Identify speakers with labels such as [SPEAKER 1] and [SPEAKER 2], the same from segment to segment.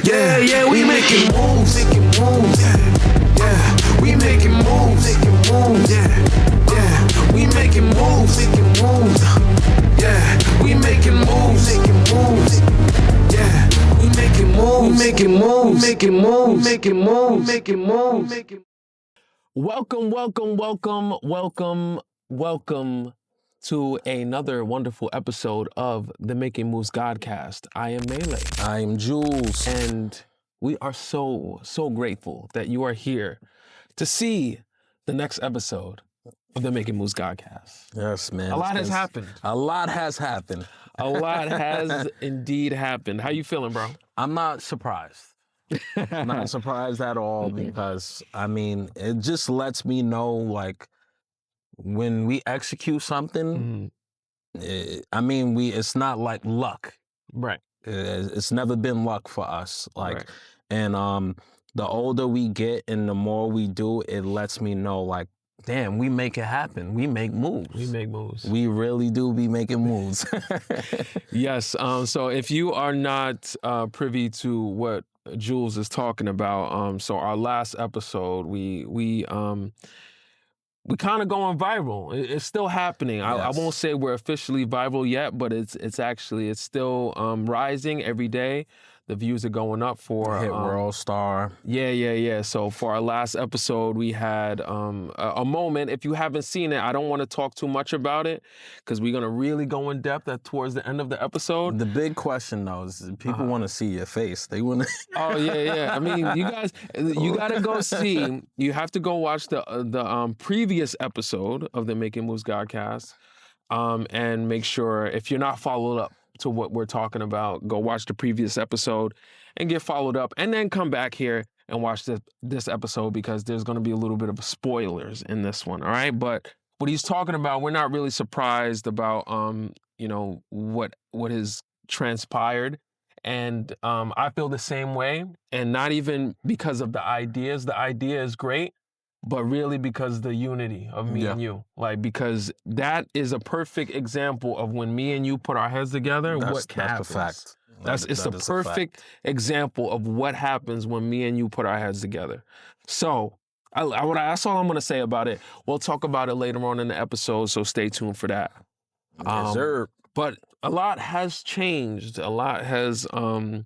[SPEAKER 1] Yeah, yeah, we making moves. Yeah, we making moves. Yeah, we making moves. Yeah, we making moves. Yeah, we making moves. Making moves.
[SPEAKER 2] Welcome to another wonderful episode of the Making Moves Godcast. I am Melee.
[SPEAKER 3] I am JEVVLZ.
[SPEAKER 2] And we are so grateful that you are here to see the next episode of the Making Moves Godcast.
[SPEAKER 3] Yes, man.
[SPEAKER 2] A lot has happened.
[SPEAKER 3] A lot has happened.
[SPEAKER 2] A lot has indeed happened. How you feeling, bro?
[SPEAKER 3] I'm not surprised. Not surprised at all because, I mean, it just lets me know, like, when we execute something, it's not like luck.
[SPEAKER 2] Right.
[SPEAKER 3] It's never been luck for us. Like, and the older we get and the more we do, it lets me know, like, damn, we make it happen. We make moves. We really do be making moves.
[SPEAKER 2] Yes. So if you are not privy to what JEVVLZ is talking about, so our last episode, we kind of going viral. It's still happening. Yes. I won't say we're officially viral yet, but it's still rising every day. The views are going up for
[SPEAKER 3] hit World Star.
[SPEAKER 2] Yeah. So for our last episode, we had a moment. If you haven't seen it, I don't want to talk too much about it because we're gonna really go in depth towards the end of the episode.
[SPEAKER 3] The big question though is people want to see your face. They want to.
[SPEAKER 2] Oh yeah. I mean, you guys, you gotta go see. You have to go watch the previous episode of the Making Moves Godcast, and make sure if you're not followed up to what we're talking about, go watch the previous episode and get followed up, and then come back here and watch this episode because there's going to be a little bit of spoilers in this one. All right. But what he's talking about, we're not really surprised about, what has transpired. And I feel the same way, and not even because of the ideas. The idea is great, but really because the unity of me and you. Like, because that is a perfect example of when me and you put our heads together, what happens.
[SPEAKER 3] That's a fact.
[SPEAKER 2] It's a perfect example of what happens when me and you put our heads together. So that's all I'm going to say about it. We'll talk about it later on in the episode, so stay tuned for that.
[SPEAKER 3] Yes, sir.
[SPEAKER 2] But a lot has changed. A lot has, changed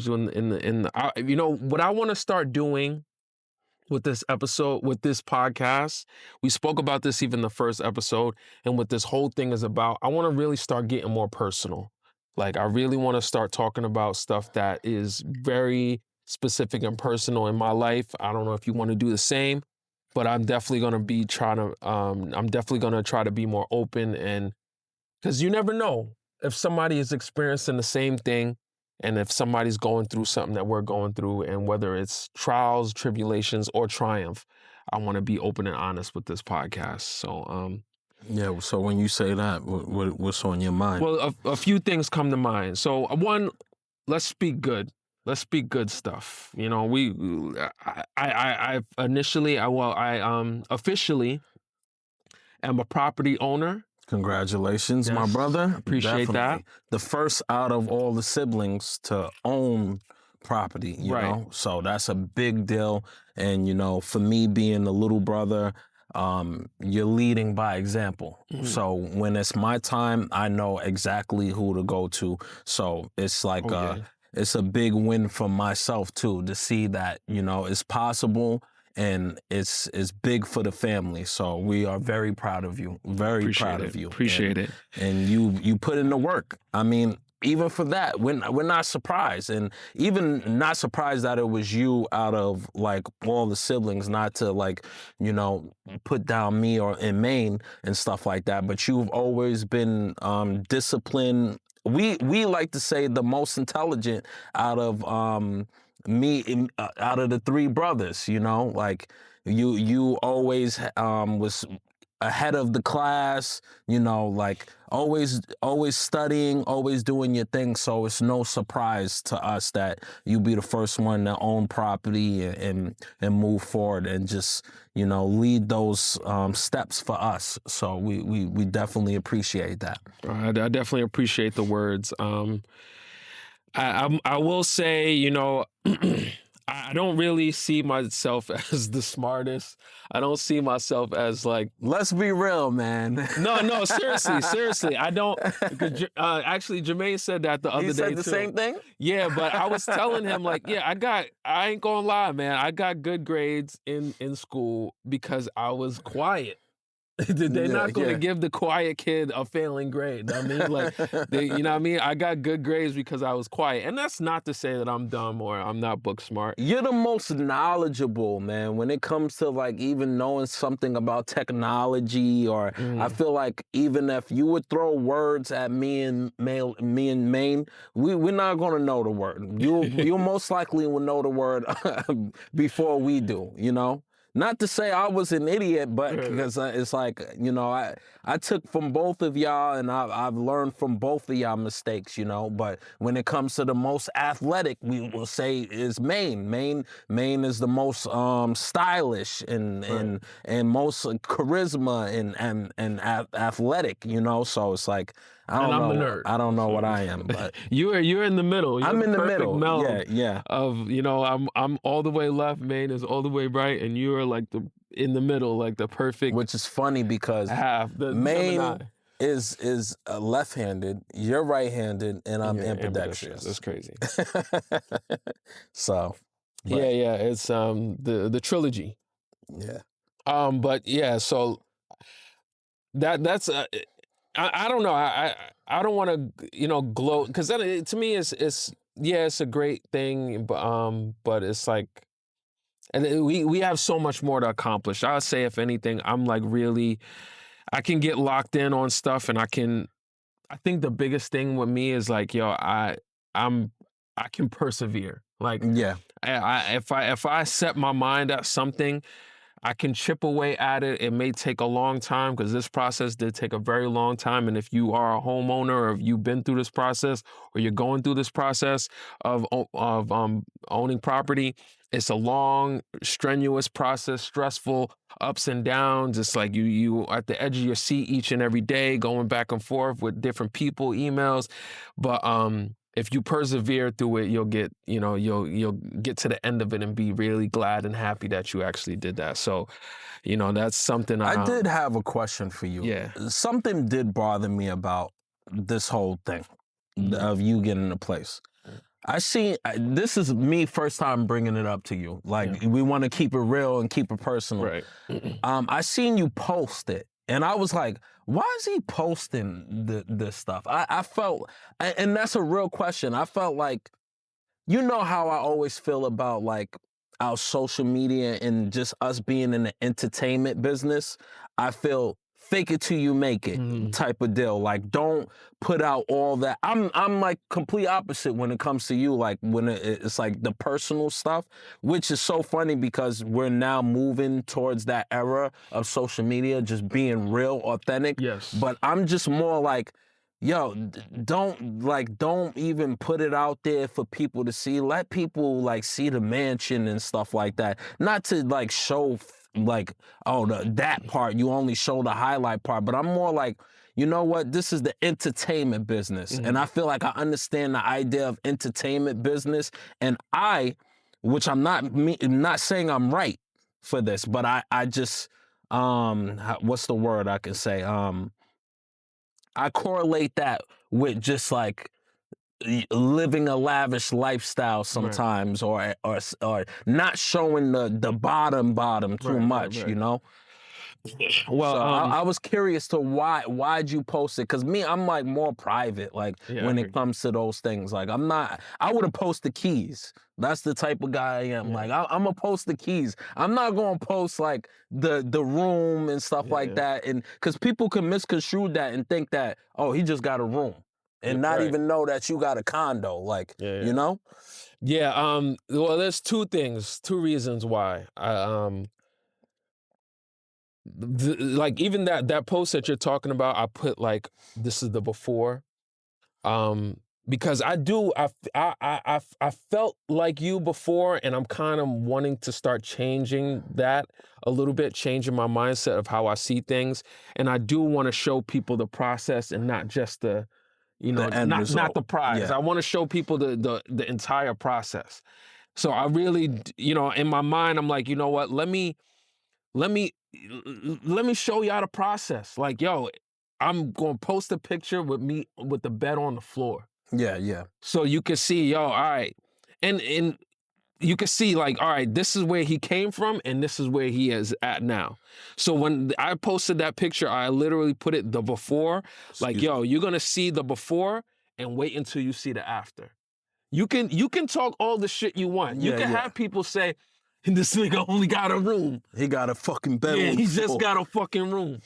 [SPEAKER 2] what I want to start doing with this episode, with this podcast. We spoke about this even the first episode, and what this whole thing is about, I want to really start getting more personal. Like, I really want to start talking about stuff that is very specific and personal in my life. I don't know if you want to do the same, but I'm definitely going to try to be more open, and because you never know if somebody is experiencing the same thing. And if somebody's going through something that we're going through, and whether it's trials, tribulations, or triumph, I want to be open and honest with this podcast. So,
[SPEAKER 3] yeah. So when you say that, what's on your mind?
[SPEAKER 2] Well, a few things come to mind. So, one, let's speak good. Let's speak good stuff. You know, I officially am a property owner.
[SPEAKER 3] Congratulations, my brother.
[SPEAKER 2] Appreciate that.
[SPEAKER 3] The first out of all the siblings to own property, you know? So that's a big deal. And, for me being the little brother, you're leading by example. Mm-hmm. So when it's my time, I know exactly who to go to. So it's like it's a big win for myself, too, to see that, it's possible. And it's big for the family. So we are very proud of you. Very proud of you.
[SPEAKER 2] Appreciate it.
[SPEAKER 3] And you put in the work. I mean, even for that, we're not surprised. And even not surprised that it was you out of, like, all the siblings, not to, like, put down me or in Maine and stuff like that. But you've always been disciplined. We like to say the most intelligent out of me out of the three brothers, like you always was ahead of the class, like always studying, always doing your thing. So it's no surprise to us that you be the first one to own property and move forward and just, lead those steps for us. So we definitely appreciate that.
[SPEAKER 2] I definitely appreciate the words. I will say, you know, I don't really see myself as the smartest. I don't see myself as like,
[SPEAKER 3] Let's be real, man.
[SPEAKER 2] no, seriously, I don't. Because actually, Jermaine said that the other
[SPEAKER 3] He
[SPEAKER 2] day
[SPEAKER 3] said
[SPEAKER 2] too.
[SPEAKER 3] the same thing?
[SPEAKER 2] Yeah, but I was telling him like, yeah, I ain't gonna lie, man, I got good grades in school because I was quiet. They're
[SPEAKER 3] Yeah,
[SPEAKER 2] not going to
[SPEAKER 3] yeah.
[SPEAKER 2] give the quiet kid a failing grade. I mean, like, you know what I mean? I got good grades because I was quiet. And that's not to say that I'm dumb or I'm not book smart.
[SPEAKER 3] You're the most knowledgeable, man, when it comes to like even knowing something about technology, or I feel like even if you would throw words at me and Maine, we're not gonna know the word. You most likely will know the word before we do, you know? Not to say I was an idiot, but because it's like, you know, I took from both of y'all, and I've learned from both of y'all mistakes, you know. But when it comes to the most athletic, we will say is Maine. Maine is the most stylish and most charisma and athletic, you know. So it's like I don't
[SPEAKER 2] And I'm
[SPEAKER 3] know.
[SPEAKER 2] the nerd.
[SPEAKER 3] I don't know what I am, but
[SPEAKER 2] You're in the middle. You're
[SPEAKER 3] I'm in the
[SPEAKER 2] perfect
[SPEAKER 3] middle.
[SPEAKER 2] meld
[SPEAKER 3] Yeah.
[SPEAKER 2] of, you know, I'm all the way left, Maine is all the way right, and you are like in the middle, like the perfect
[SPEAKER 3] Which is funny because
[SPEAKER 2] half. The Gemini.
[SPEAKER 3] Maine is left-handed, you're right-handed, and I'm
[SPEAKER 2] Yeah,
[SPEAKER 3] ambidextrous.
[SPEAKER 2] That's crazy.
[SPEAKER 3] So,
[SPEAKER 2] Yeah,
[SPEAKER 3] but
[SPEAKER 2] yeah. It's the trilogy.
[SPEAKER 3] yeah.
[SPEAKER 2] But yeah, so that's I don't know. I don't want to, you know, gloat, because to me it's yeah, it's a great thing, but it's like, and we have so much more to accomplish. I would say if anything, I'm like really, I can get locked in on stuff, and I think the biggest thing with me is like, yo, I'm I can persevere. Like,
[SPEAKER 3] Yeah.
[SPEAKER 2] if I set my mind at something, I can chip away at it. It may take a long time, because this process did take a very long time. And if you are a homeowner, or if you've been through this process, or you're going through this process of owning property, it's a long, strenuous process, stressful, ups and downs. It's like you at the edge of your seat each and every day, going back and forth with different people, emails. But if you persevere through it, you'll get, you know, you'll get to the end of it and be really glad and happy that you actually did that. So, you know, that's something
[SPEAKER 3] I did have a question for you.
[SPEAKER 2] Yeah.
[SPEAKER 3] Something did bother me about this whole thing of you getting a place. This is me first time bringing it up to you. Like, we want to keep it real and keep it personal.
[SPEAKER 2] Right.
[SPEAKER 3] I seen you post it, and I was like, why is he posting this stuff? I felt, and that's a real question. I felt like, you know how I always feel about like our social media and just us being in the entertainment business. I feel fake it till you make it type of deal. Like, don't put out all that. I'm like complete opposite when it comes to you. Like when it's like the personal stuff, which is so funny because we're now moving towards that era of social media, just being real, authentic.
[SPEAKER 2] Yes.
[SPEAKER 3] But I'm just more like, yo, don't even put it out there for people to see. Let people like see the mansion and stuff like that. Not to like show like, oh, that part, you only show the highlight part. But I'm more like, you know what? This is the entertainment business. And I feel like I understand the idea of entertainment business. And which I'm not saying I'm right for this, but I just, what's the word I can say? I correlate that with just like living a lavish lifestyle sometimes, or not showing the bottom too much, you know.
[SPEAKER 2] Well,
[SPEAKER 3] So I was curious to why'd you post it? Because I'm like more private, like when it comes to those things. Like I would have posted keys. That's the type of guy I am. Like I'm gonna post the keys. I'm not gonna post like the room and stuff like that, and because people can misconstrue that and think that, oh, he just got a room, and not even know that you got a condo. Like, you know.
[SPEAKER 2] Yeah. Well, there's two reasons why. Like even that post that you're talking about, I put like, this is the before, because I felt like you before, and I'm kind of wanting to start changing that a little bit, changing my mindset of how I see things, and I do want to show people the process and not just the You know,
[SPEAKER 3] The end
[SPEAKER 2] not
[SPEAKER 3] result.
[SPEAKER 2] the prize.
[SPEAKER 3] Yeah.
[SPEAKER 2] I want to show people the entire process. So I really, you know, in my mind, I'm like, you know what? Let me show y'all the process. Like, yo, I'm gonna post a picture with me with the bed on the floor,
[SPEAKER 3] Yeah, yeah.
[SPEAKER 2] so you can see, yo, all right, and you can see, like, all right, this is where he came from, and this is where he is at now. So when I posted that picture, I literally put it the before, like, yo, you're gonna see the before, and wait until you see the after. You can talk all the shit you want. You
[SPEAKER 3] Yeah,
[SPEAKER 2] can
[SPEAKER 3] yeah.
[SPEAKER 2] have people say, this nigga only got a room.
[SPEAKER 3] He got a fucking bed.
[SPEAKER 2] Yeah,
[SPEAKER 3] on
[SPEAKER 2] he
[SPEAKER 3] the
[SPEAKER 2] just
[SPEAKER 3] floor.
[SPEAKER 2] got a fucking room.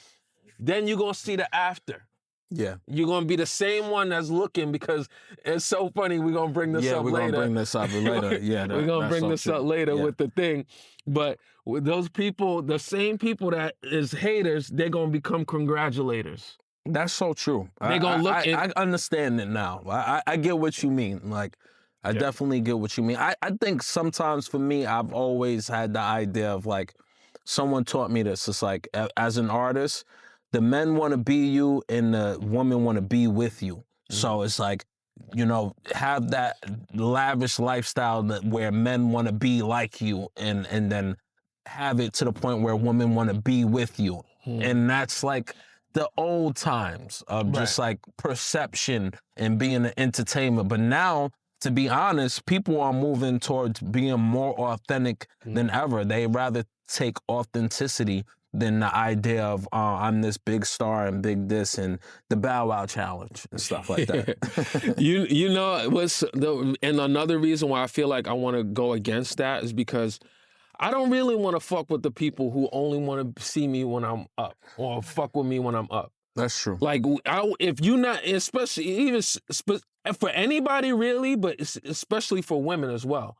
[SPEAKER 2] Then you're gonna see the after.
[SPEAKER 3] Yeah.
[SPEAKER 2] You're gonna be the same one that's looking, because it's so funny. We're gonna bring this up later.
[SPEAKER 3] Yeah, we're gonna bring this up later. Yeah,
[SPEAKER 2] we're gonna
[SPEAKER 3] that's
[SPEAKER 2] bring
[SPEAKER 3] so
[SPEAKER 2] this
[SPEAKER 3] true.
[SPEAKER 2] up later
[SPEAKER 3] Yeah.
[SPEAKER 2] with the thing. But with those people, the same people that is haters, they're gonna become congratulators.
[SPEAKER 3] That's so true.
[SPEAKER 2] They gonna look
[SPEAKER 3] I understand it now. I get what you mean. Like, I definitely get what you mean. I think sometimes for me, I've always had the idea of, like, someone taught me this. It's like, as an artist, the men want to be you and the women want to be with you. So it's like, you know, have that lavish lifestyle where men want to be like you, and then have it to the point where women want to be with you. And that's like the old times of just like perception and being an entertainment. But now, to be honest, people are moving towards being more authentic than ever. They rather take authenticity than the idea of, I'm this big star and big this and the Bow Wow challenge and stuff like that.
[SPEAKER 2] you know what's and another reason why I feel like I want to go against that is because I don't really want to fuck with the people who only want to see me when I'm up, or fuck with me when I'm up.
[SPEAKER 3] That's true.
[SPEAKER 2] Like, if you're not, especially even for anybody really, but especially for women as well.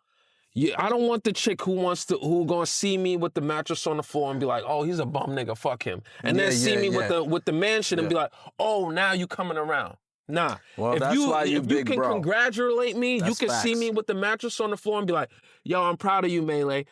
[SPEAKER 2] I don't want the chick who gonna see me with the mattress on the floor and be like, oh, he's a bum nigga, fuck him. And then see me with the mansion and be like, oh, now you coming around. Nah.
[SPEAKER 3] Well,
[SPEAKER 2] if
[SPEAKER 3] that's why you big
[SPEAKER 2] can
[SPEAKER 3] bro.
[SPEAKER 2] congratulate me,
[SPEAKER 3] That's
[SPEAKER 2] you can see
[SPEAKER 3] facts.
[SPEAKER 2] me with the mattress on the floor and be like, yo, I'm proud of you, Melee.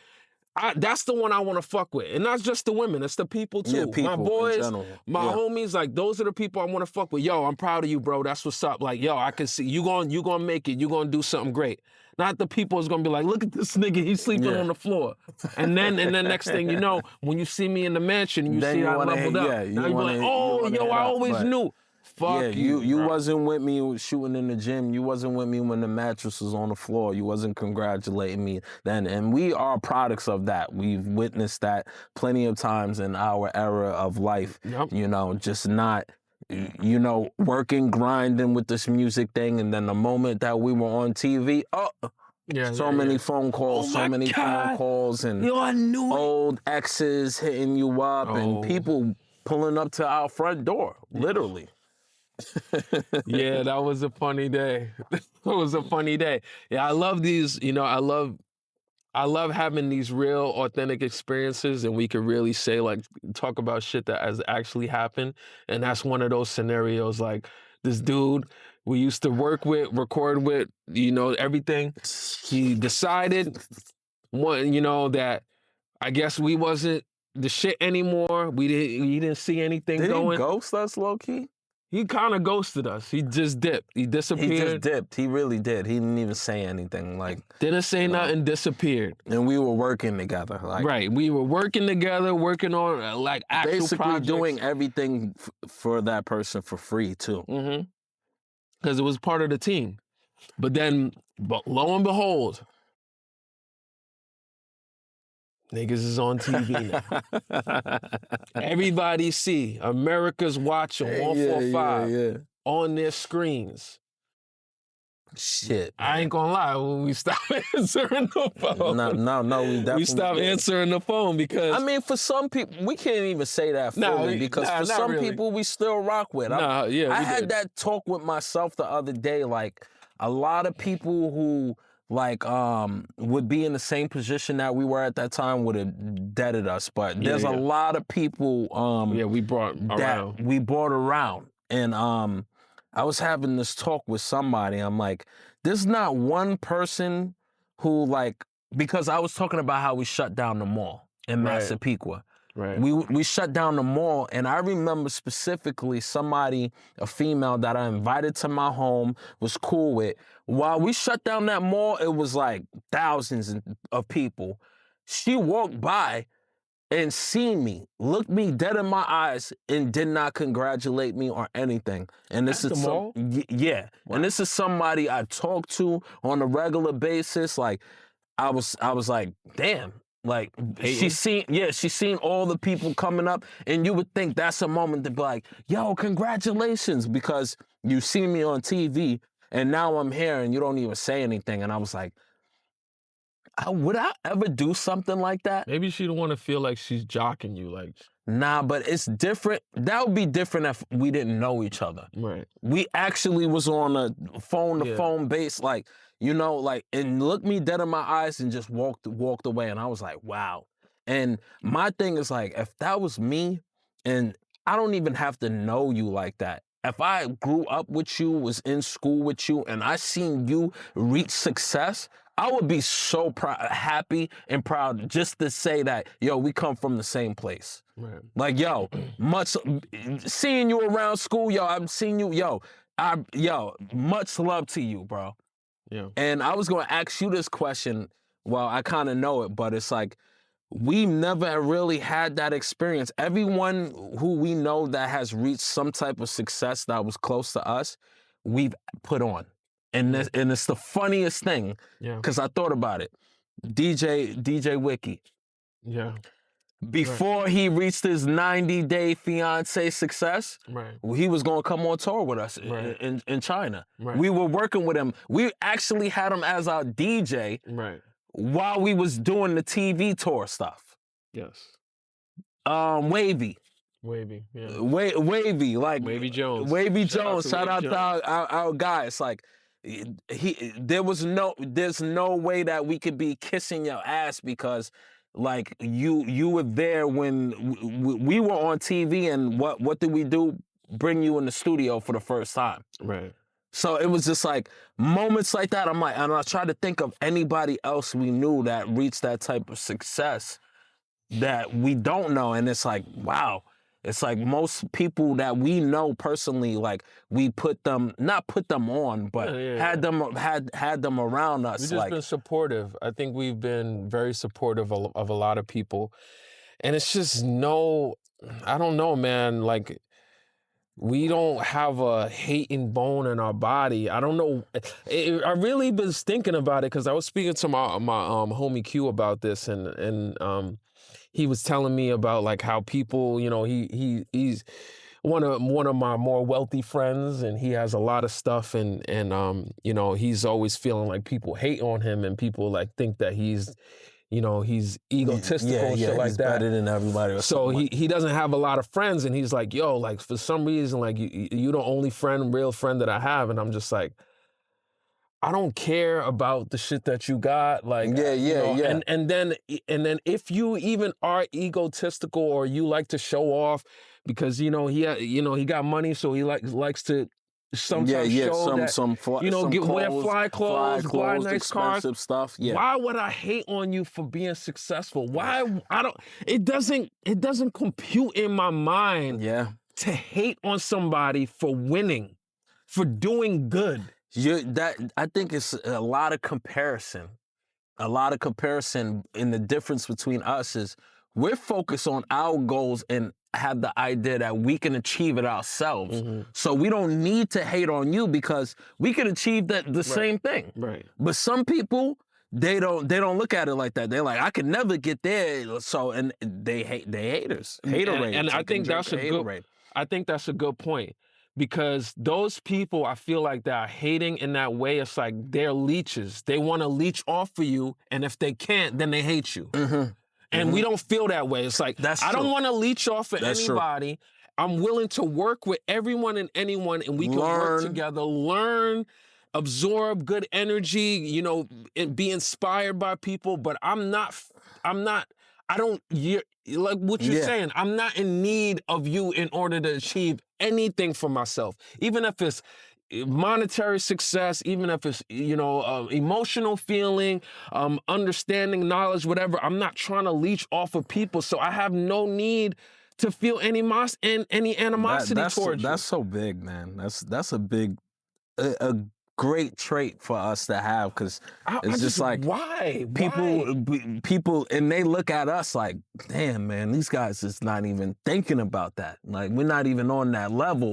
[SPEAKER 2] That's the one I want to fuck with. And not just the women, it's the people too.
[SPEAKER 3] Yeah, people
[SPEAKER 2] my
[SPEAKER 3] in
[SPEAKER 2] boys,
[SPEAKER 3] general.
[SPEAKER 2] my
[SPEAKER 3] Yeah.
[SPEAKER 2] homies, like, those are the people I want to fuck with. Yo, I'm proud of you, bro. That's what's up. Like, yo, I can see you gonna make it. You gonna do something great. Not the people who's gonna be like, look at this nigga, he's sleeping on the floor. And then next thing you know, when you see me in the mansion and you
[SPEAKER 3] Then
[SPEAKER 2] see
[SPEAKER 3] you
[SPEAKER 2] I
[SPEAKER 3] wanna
[SPEAKER 2] leveled
[SPEAKER 3] hit-
[SPEAKER 2] up,
[SPEAKER 3] yeah, you
[SPEAKER 2] now you be
[SPEAKER 3] wanna-
[SPEAKER 2] like,
[SPEAKER 3] you
[SPEAKER 2] oh,
[SPEAKER 3] wanna
[SPEAKER 2] yo,
[SPEAKER 3] hit
[SPEAKER 2] I
[SPEAKER 3] up,
[SPEAKER 2] always
[SPEAKER 3] but-
[SPEAKER 2] knew. Fuck
[SPEAKER 3] Yeah, you
[SPEAKER 2] bro.
[SPEAKER 3] wasn't with me shooting in the gym. You wasn't with me when the mattress was on the floor. You wasn't congratulating me then. And we are products of that. We've witnessed that plenty of times in our era of life.
[SPEAKER 2] Yep.
[SPEAKER 3] You know, just not, you know, working, grinding with this music thing. And then the moment that we were on TV, so many phone calls,
[SPEAKER 2] Oh my
[SPEAKER 3] phone
[SPEAKER 2] God.
[SPEAKER 3] calls, and
[SPEAKER 2] Yo, I knew it.
[SPEAKER 3] old exes hitting you up, and people pulling up to our front door, literally.
[SPEAKER 2] Yeah, that was a funny day. It was a funny day. Yeah, I love these, you know, I love having these real authentic experiences, and we could really say, like, talk about shit that has actually happened. And that's one of those scenarios. Like, this dude we used to work with, record with, you know, everything. He decided you know, that I guess we wasn't the shit anymore. He didn't see anything
[SPEAKER 3] Did
[SPEAKER 2] going.
[SPEAKER 3] he ghost us, low-key?
[SPEAKER 2] He kind of ghosted us. He just dipped. He disappeared.
[SPEAKER 3] He just dipped. He really did. He didn't even say anything. Like,
[SPEAKER 2] Didn't say nothing, disappeared.
[SPEAKER 3] and we were working together. Like,
[SPEAKER 2] Right. We were working together, working on like actual
[SPEAKER 3] basically
[SPEAKER 2] projects.
[SPEAKER 3] doing everything for that person for free too.
[SPEAKER 2] Mm-hmm. Because it was part of the team. But then, lo and behold, niggas is on TV now. Everybody see America's watching 145 on their screens.
[SPEAKER 3] Shit.
[SPEAKER 2] I ain't gonna lie, when we stopped answering the phone.
[SPEAKER 3] No, we definitely...
[SPEAKER 2] We stopped answering the phone because...
[SPEAKER 3] I mean, for some people, we can't even say that fully because for some people, we still rock with. I had that talk with myself the other day. Like, a lot of people who, like, would be in the same position that we were at that time would have deaded us. But there's a lot of people
[SPEAKER 2] we brought
[SPEAKER 3] around. And I was having this talk with somebody. I'm like, there's not one person who, like, because I was talking about how we shut down the mall in Massapequa.
[SPEAKER 2] Right.
[SPEAKER 3] We shut down the mall, and I remember specifically somebody, a female that I invited to my home, was cool with. While we shut down that mall, it was like thousands of people. She walked by and seen me, looked me dead in my eyes, and did not congratulate me or anything. And this
[SPEAKER 2] At the
[SPEAKER 3] is
[SPEAKER 2] mall?
[SPEAKER 3] yeah.
[SPEAKER 2] Wow.
[SPEAKER 3] And this is somebody I talk to on a regular basis. Like I was like, damn. Like
[SPEAKER 2] Hating?
[SPEAKER 3] she seen all the people coming up, and you would think that's a moment to be like, yo, congratulations, because you see me on TV, and now I'm here, and you don't even say anything. And I was like, would I ever do something like that?
[SPEAKER 2] Maybe she don't want to feel like she's jocking you. Like,
[SPEAKER 3] Nah, but it's different. That would be different if we didn't know each other.
[SPEAKER 2] right.
[SPEAKER 3] We actually was on a phone-to-phone base, like, you know, like, and looked me dead in my eyes and just walked away. And I was like, wow. And my thing is like, if that was me, and I don't even have to know you like that. If I grew up with you, was in school with you, and I seen you reach success, I would be so happy and proud just to say that, yo, we come from the same place.
[SPEAKER 2] Right.
[SPEAKER 3] Like, yo, seeing you around school, yo, I've seen you, yo, much love to you, bro.
[SPEAKER 2] Yeah.
[SPEAKER 3] And I was gonna ask you this question. Well, I kind of know it, but it's like, we never really had that experience. Everyone who we know that has reached some type of success that was close to us, we've put on. And it's the funniest thing,
[SPEAKER 2] Yeah.
[SPEAKER 3] because I thought about it. DJ Wiki.
[SPEAKER 2] Yeah.
[SPEAKER 3] Before he reached his 90-day fiance success,
[SPEAKER 2] Right.
[SPEAKER 3] he was going to come on tour with us
[SPEAKER 2] Right.
[SPEAKER 3] in China.
[SPEAKER 2] Right.
[SPEAKER 3] We were working with him. We actually had him as our DJ
[SPEAKER 2] Right.
[SPEAKER 3] while we was doing the TV tour stuff.
[SPEAKER 2] Yes.
[SPEAKER 3] Wavy.
[SPEAKER 2] Wavy. Yeah.
[SPEAKER 3] Wavy, like
[SPEAKER 2] Wavy Jones.
[SPEAKER 3] Wavy
[SPEAKER 2] Shout out
[SPEAKER 3] Jones.
[SPEAKER 2] to
[SPEAKER 3] Shout
[SPEAKER 2] Wavy
[SPEAKER 3] out
[SPEAKER 2] Jones.
[SPEAKER 3] to our guy. It's like there's no way that we could be kissing your ass, because like you were there when we were on TV, and what did we do? Bring you in the studio for the first time.
[SPEAKER 2] Right.
[SPEAKER 3] So it was just like moments like that. I'm like, and I try to think of anybody else we knew that reached that type of success that we don't know. And it's like, wow. It's like most people that we know personally, like we not put them on, but had them around us.
[SPEAKER 2] We've just been supportive. I think we've been very supportive of a lot of people. And it's just I don't know, man. Like, we don't have a hating bone in our body. I don't know. I really was thinking about it, because I was speaking to my homie Q about this, and he was telling me about like how people, you know, he's one of my more wealthy friends, and he has a lot of stuff, and you know, he's always feeling like people hate on him, and people like think that he's, you know, he's egotistical and shit like
[SPEAKER 3] he's
[SPEAKER 2] that.
[SPEAKER 3] better than everybody. Or
[SPEAKER 2] so
[SPEAKER 3] something
[SPEAKER 2] he doesn't have a lot of friends, and he's like, yo, like for some reason, like you the only real friend that I have, and I'm just like, I don't care about the shit that you got, like, you know, and then if you even are egotistical, or you like to show off because he got money, so he likes to sometimes show that, wear fly clothes, buy nice cars,
[SPEAKER 3] stuff. Yeah.
[SPEAKER 2] Why would I hate on you for being successful? Why it doesn't compute in my mind.
[SPEAKER 3] Yeah.
[SPEAKER 2] To hate on somebody for winning, for doing good.
[SPEAKER 3] I think it's a lot of comparison. A lot of comparison, and the difference between us is we're focused on our goals and have the idea that we can achieve it ourselves. Mm-hmm. So we don't need to hate on you, because we can achieve the same thing.
[SPEAKER 2] Right.
[SPEAKER 3] But some people, they don't look at it like that. They're like, I could never get there. So, and they haters. Haterade.
[SPEAKER 2] And I think that's a good point. Because those people, I feel like that are hating in that way, it's like they're leeches. They want to leech off of you, and if they can't, then they hate you. Mm-hmm. And we don't feel that way. It's like, I don't want to leech off of anybody. True. I'm willing to work with everyone and anyone, and we can work together, learn, absorb good energy, you know, and be inspired by people. But like what you're saying, I'm not in need of you in order to achieve anything for myself. Even if it's monetary success, even if it's, you know, emotional feeling, understanding, knowledge, whatever. I'm not trying to leech off of people, so I have no need to feel any animosity towards you.
[SPEAKER 3] That's so big, man. That's a big, a great trait for us to have, because it's just like
[SPEAKER 2] why
[SPEAKER 3] people, and they look at us like, damn, man, these guys is not even thinking about that. Like, we're not even on that level,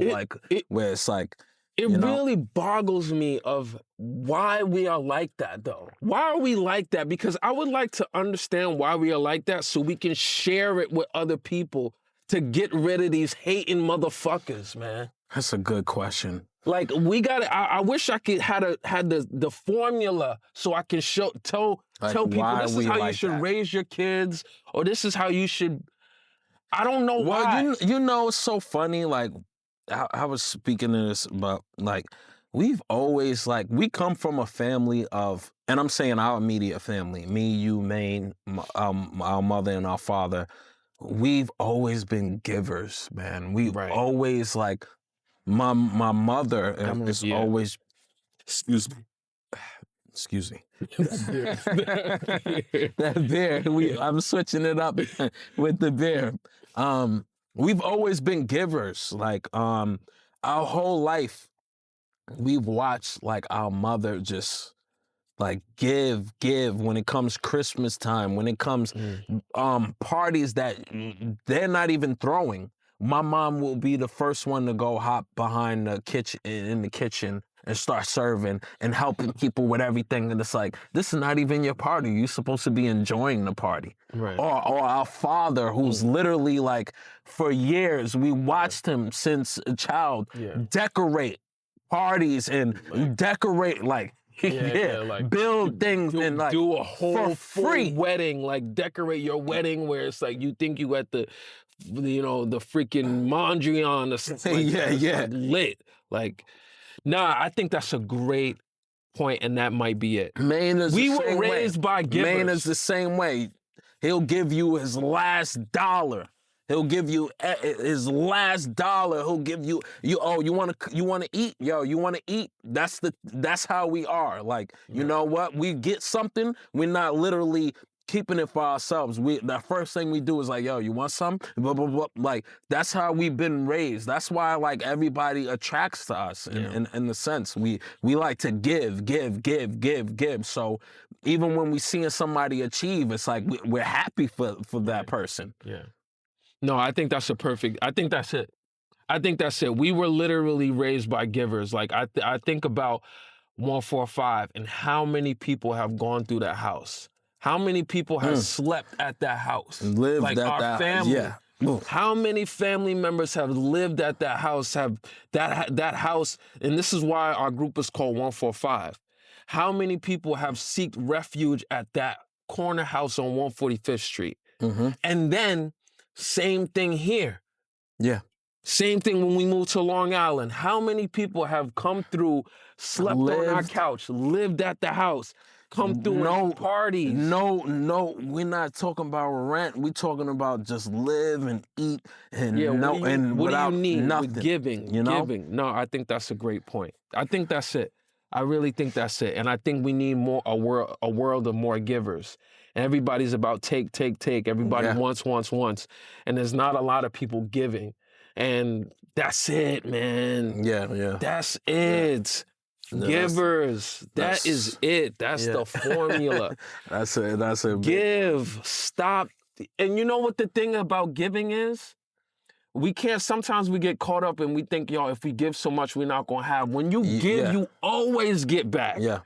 [SPEAKER 3] where it's like,
[SPEAKER 2] It
[SPEAKER 3] you know?
[SPEAKER 2] really boggles me of why we are like that, though. Why are we like that? Because I would like to understand why we are like that so we can share it with other people to get rid of these hating motherfuckers, man.
[SPEAKER 3] That's a good question.
[SPEAKER 2] Like, we got to, I wish I could had the formula so I can tell people this is how you should raise your kids, or this is how you should. I don't know why.
[SPEAKER 3] Well, you know, it's so funny. Like, I was speaking to this about, like, we've always, like, we come from a family of, and I'm saying our immediate family, me, you, Maine, our mother and our father. We've always been givers, man. We've always, like, my mother is always, excuse me. That beer, I'm switching it up with the beer. We've always been givers. Like, our whole life, we've watched, like, our mother just, like, give when it comes Christmas time, when it comes parties that they're not even throwing. My mom will be the first one to go hop behind the kitchen, in the kitchen, and start serving and helping people with everything. And it's like, this is not even your party. You're supposed to be enjoying the party.
[SPEAKER 2] Right.
[SPEAKER 3] Or our father, who's literally, like, for years, we watched him since a child decorate parties and decorate, like, like,
[SPEAKER 2] build
[SPEAKER 3] things and, like,
[SPEAKER 2] do a whole
[SPEAKER 3] free
[SPEAKER 2] wedding, like, decorate your wedding where it's like you think you at the, you know, the freaking Mondrian or something. Like, lit. Like, nah, I think that's a great point, and that might be it.
[SPEAKER 3] Maine is
[SPEAKER 2] we
[SPEAKER 3] the
[SPEAKER 2] were
[SPEAKER 3] same
[SPEAKER 2] raised
[SPEAKER 3] way.
[SPEAKER 2] by givers.
[SPEAKER 3] Maine is the same way. He'll give you his last dollar. He'll give you his last dollar. He'll give you you want to eat? Yo, you want to eat? That's how we are. Like, you know what? We get something, we're not literally keeping it for ourselves. The first thing we do is like, yo, you want some? Blah, blah, blah. Like, that's how we've been raised. That's why, like, everybody attracts to us in the sense. We like to give. So even when we seeing somebody achieve, it's like we're happy for that person.
[SPEAKER 2] Yeah. No, I think that's I think that's it. We were literally raised by givers. Like, I think about 145 and how many people have gone through that house. How many people have slept at that house?
[SPEAKER 3] Lived
[SPEAKER 2] like
[SPEAKER 3] at
[SPEAKER 2] our
[SPEAKER 3] that
[SPEAKER 2] family.
[SPEAKER 3] Yeah.
[SPEAKER 2] How many family members have lived at that house, have that house, and this is why our group is called 145. How many people have sought refuge at that corner house on 145th Street? And then, same thing here.
[SPEAKER 3] Yeah.
[SPEAKER 2] Same thing when we moved to Long Island. How many people have come through, slept on our couch, lived at the house, come through and parties?
[SPEAKER 3] No, we're not talking about rent. We're talking about just live and eat and
[SPEAKER 2] what do you need
[SPEAKER 3] nothing.
[SPEAKER 2] with giving?
[SPEAKER 3] You know?
[SPEAKER 2] Giving. No, I think that's a great point. I think that's it. I really think that's it. And I think we need a world of more givers. And everybody's about take. Everybody wants. And there's not a lot of people giving. And that's it, man.
[SPEAKER 3] Yeah.
[SPEAKER 2] That's it. Givers. That is it. That's the formula.
[SPEAKER 3] That's it.
[SPEAKER 2] Give. Stop. And you know what the thing about giving is? Sometimes we get caught up and we think, yo, if we give so much, we're not going to have. When you give, you always get back.
[SPEAKER 3] Yeah.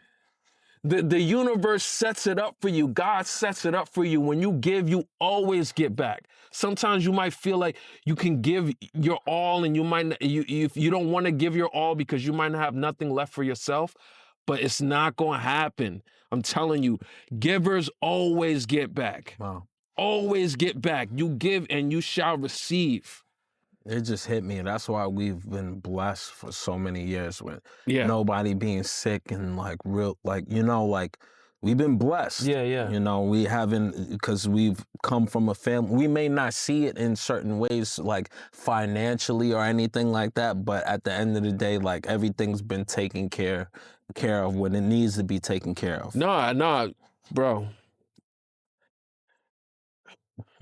[SPEAKER 2] The universe sets it up for you. God sets it up for you. When you give, you always get back. Sometimes you might feel like you can give your all and you don't want to give your all because you might not have nothing left for yourself, but it's not going to happen. I'm telling you, givers always get back.
[SPEAKER 3] Wow.
[SPEAKER 2] Always get back. You give and you shall receive.
[SPEAKER 3] It just hit me. That's why we've been blessed for so many years with nobody being sick and like real, like, you know, like we've been blessed.
[SPEAKER 2] Yeah, yeah.
[SPEAKER 3] You know, we haven't, because we've come from a family. We may not see it in certain ways, like financially or anything like that, but at the end of the day, like everything's been taken care of when it needs to be taken care of.
[SPEAKER 2] No, bro.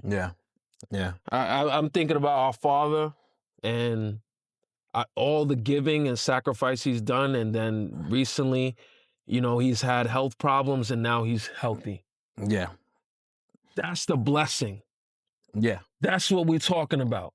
[SPEAKER 3] Yeah, yeah,
[SPEAKER 2] I'm thinking about our father and all the giving and sacrifice he's done, and then recently, you know, he's had health problems and now he's healthy.
[SPEAKER 3] yeah,
[SPEAKER 2] That's the blessing.
[SPEAKER 3] yeah.
[SPEAKER 2] That's what we're talking about.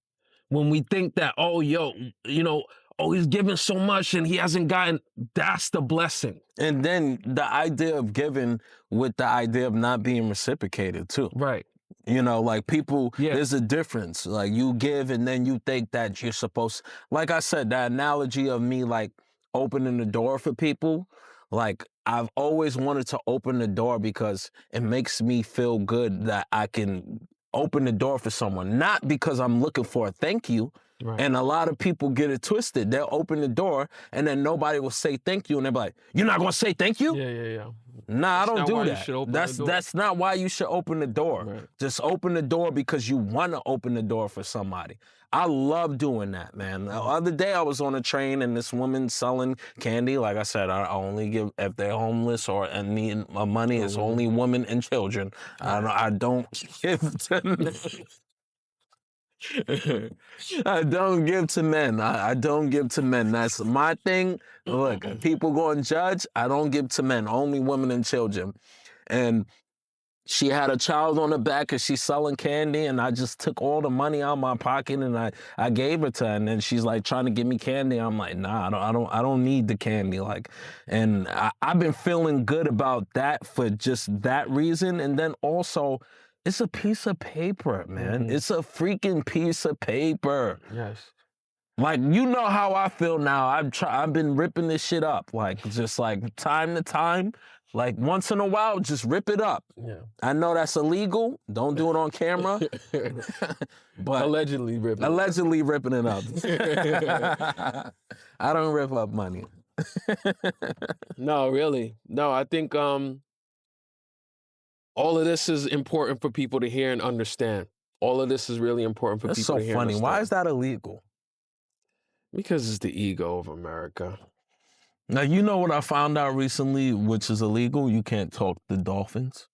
[SPEAKER 2] When we think that, oh, yo, you know, oh, he's giving so much and he hasn't gotten, that's the blessing.
[SPEAKER 3] And then the idea of giving with the idea of not being reciprocated too.
[SPEAKER 2] Right.
[SPEAKER 3] You know, like people,
[SPEAKER 2] Yeah.
[SPEAKER 3] there's a difference. Like you give and then you think that you're supposed, like I said, that analogy of me like opening the door for people, like I've always wanted to open the door because it makes me feel good that I can open the door for someone, not because I'm looking for a thank you.
[SPEAKER 2] Right.
[SPEAKER 3] And a lot of people get it twisted. They'll open the door and then nobody will say thank you. And they're like, you're not going to say thank you?
[SPEAKER 2] Yeah.
[SPEAKER 3] Nah, I don't do
[SPEAKER 2] why you
[SPEAKER 3] that.
[SPEAKER 2] should open the door.
[SPEAKER 3] That's not why you should open the door.
[SPEAKER 2] Right.
[SPEAKER 3] Just open the door because you want to open the door for somebody. I love doing that, man. The other day I was on a train and this woman selling candy. Like I said, I only give if they're homeless or and need money. It's only women and children. I don't give to I don't give to men. I don't give to men. That's my thing. Look, people go and judge. I don't give to men. Only women and children. And she had a child on the back and she's selling candy, and I just took all the money out of my pocket and I gave it to her. And then she's like trying to give me candy. I'm like, nah, I don't need the candy. Like, and I've been feeling good about that for just that reason. And then also, it's a piece of paper, man. It's a freaking piece of paper.
[SPEAKER 2] Yes.
[SPEAKER 3] Like, you know how I feel now. I've been ripping this shit up. Like, just like time to time. Like, once in a while, just rip it up.
[SPEAKER 2] Yeah.
[SPEAKER 3] I know that's illegal. Don't do it on camera. But
[SPEAKER 2] Allegedly ripping.
[SPEAKER 3] Allegedly ripping it up. I don't rip up money.
[SPEAKER 2] No, really. No, I think all of this is important for people to hear and understand. All of this is really important for
[SPEAKER 3] That's
[SPEAKER 2] people
[SPEAKER 3] so
[SPEAKER 2] to hear and
[SPEAKER 3] funny.
[SPEAKER 2] understand.
[SPEAKER 3] Why is that illegal?
[SPEAKER 2] Because it's the ego of America.
[SPEAKER 3] Now, you know what I found out recently, which is illegal? You can't talk the Dolphins.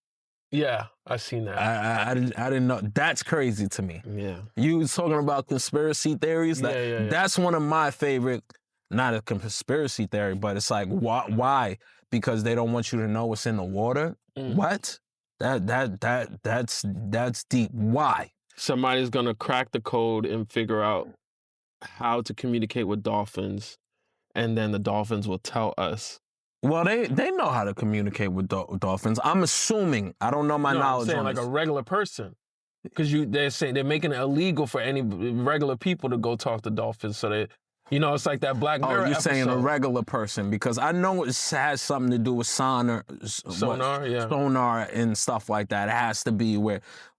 [SPEAKER 2] Yeah, I seen that.
[SPEAKER 3] I didn't know. That's crazy to me.
[SPEAKER 2] Yeah.
[SPEAKER 3] You was talking about conspiracy theories.
[SPEAKER 2] Yeah.
[SPEAKER 3] That's one of my favorite, not a conspiracy theory, but it's like, why? Because they don't want you to know what's in the water? What? That's deep. Why?
[SPEAKER 2] Somebody's gonna crack the code and figure out how to communicate with dolphins, and then the dolphins will tell us.
[SPEAKER 3] Well, they know how to communicate with dolphins. I'm assuming. I don't know my knowledge on
[SPEAKER 2] like
[SPEAKER 3] this.
[SPEAKER 2] a regular person. Because they're making it illegal for any regular people to go talk to dolphins. So they, it's like that Black Mirror
[SPEAKER 3] you're
[SPEAKER 2] episode.
[SPEAKER 3] saying a regular person, because I know it has something to do with sonar, and stuff like that. It has to be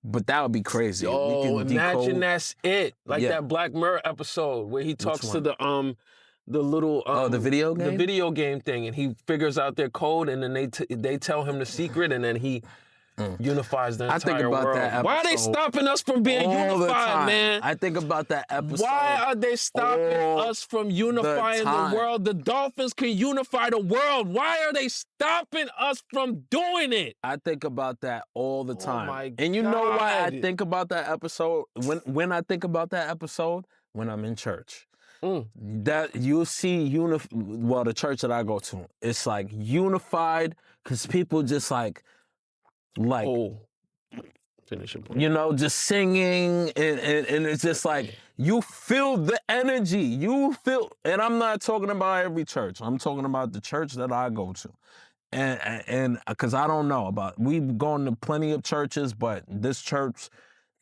[SPEAKER 3] but that would be crazy.
[SPEAKER 2] Oh, imagine that's it. Like that Black Mirror episode where he talks to the little
[SPEAKER 3] the video game?
[SPEAKER 2] The video game thing, and he figures out their code, and then they tell him the secret, and then he unifies the entire world.
[SPEAKER 3] That
[SPEAKER 2] Why are they stopping us from being unified, man?
[SPEAKER 3] I think about that episode.
[SPEAKER 2] Why are they stopping us from unifying the world? The Dolphins can unify the world. Why are they stopping us from doing it?
[SPEAKER 3] I think about that all the time.
[SPEAKER 2] My
[SPEAKER 3] and you know why I
[SPEAKER 2] God.
[SPEAKER 3] think about that episode? When I think about that episode, when I'm in church. That you'll see the church that I go to, it's like unified, because people just like
[SPEAKER 2] finish your point.
[SPEAKER 3] Just singing and it's just like you feel the energy. You feel, and I'm not talking about every church. I'm talking about the church that I go to. And because I don't know we've gone to plenty of churches, but this church,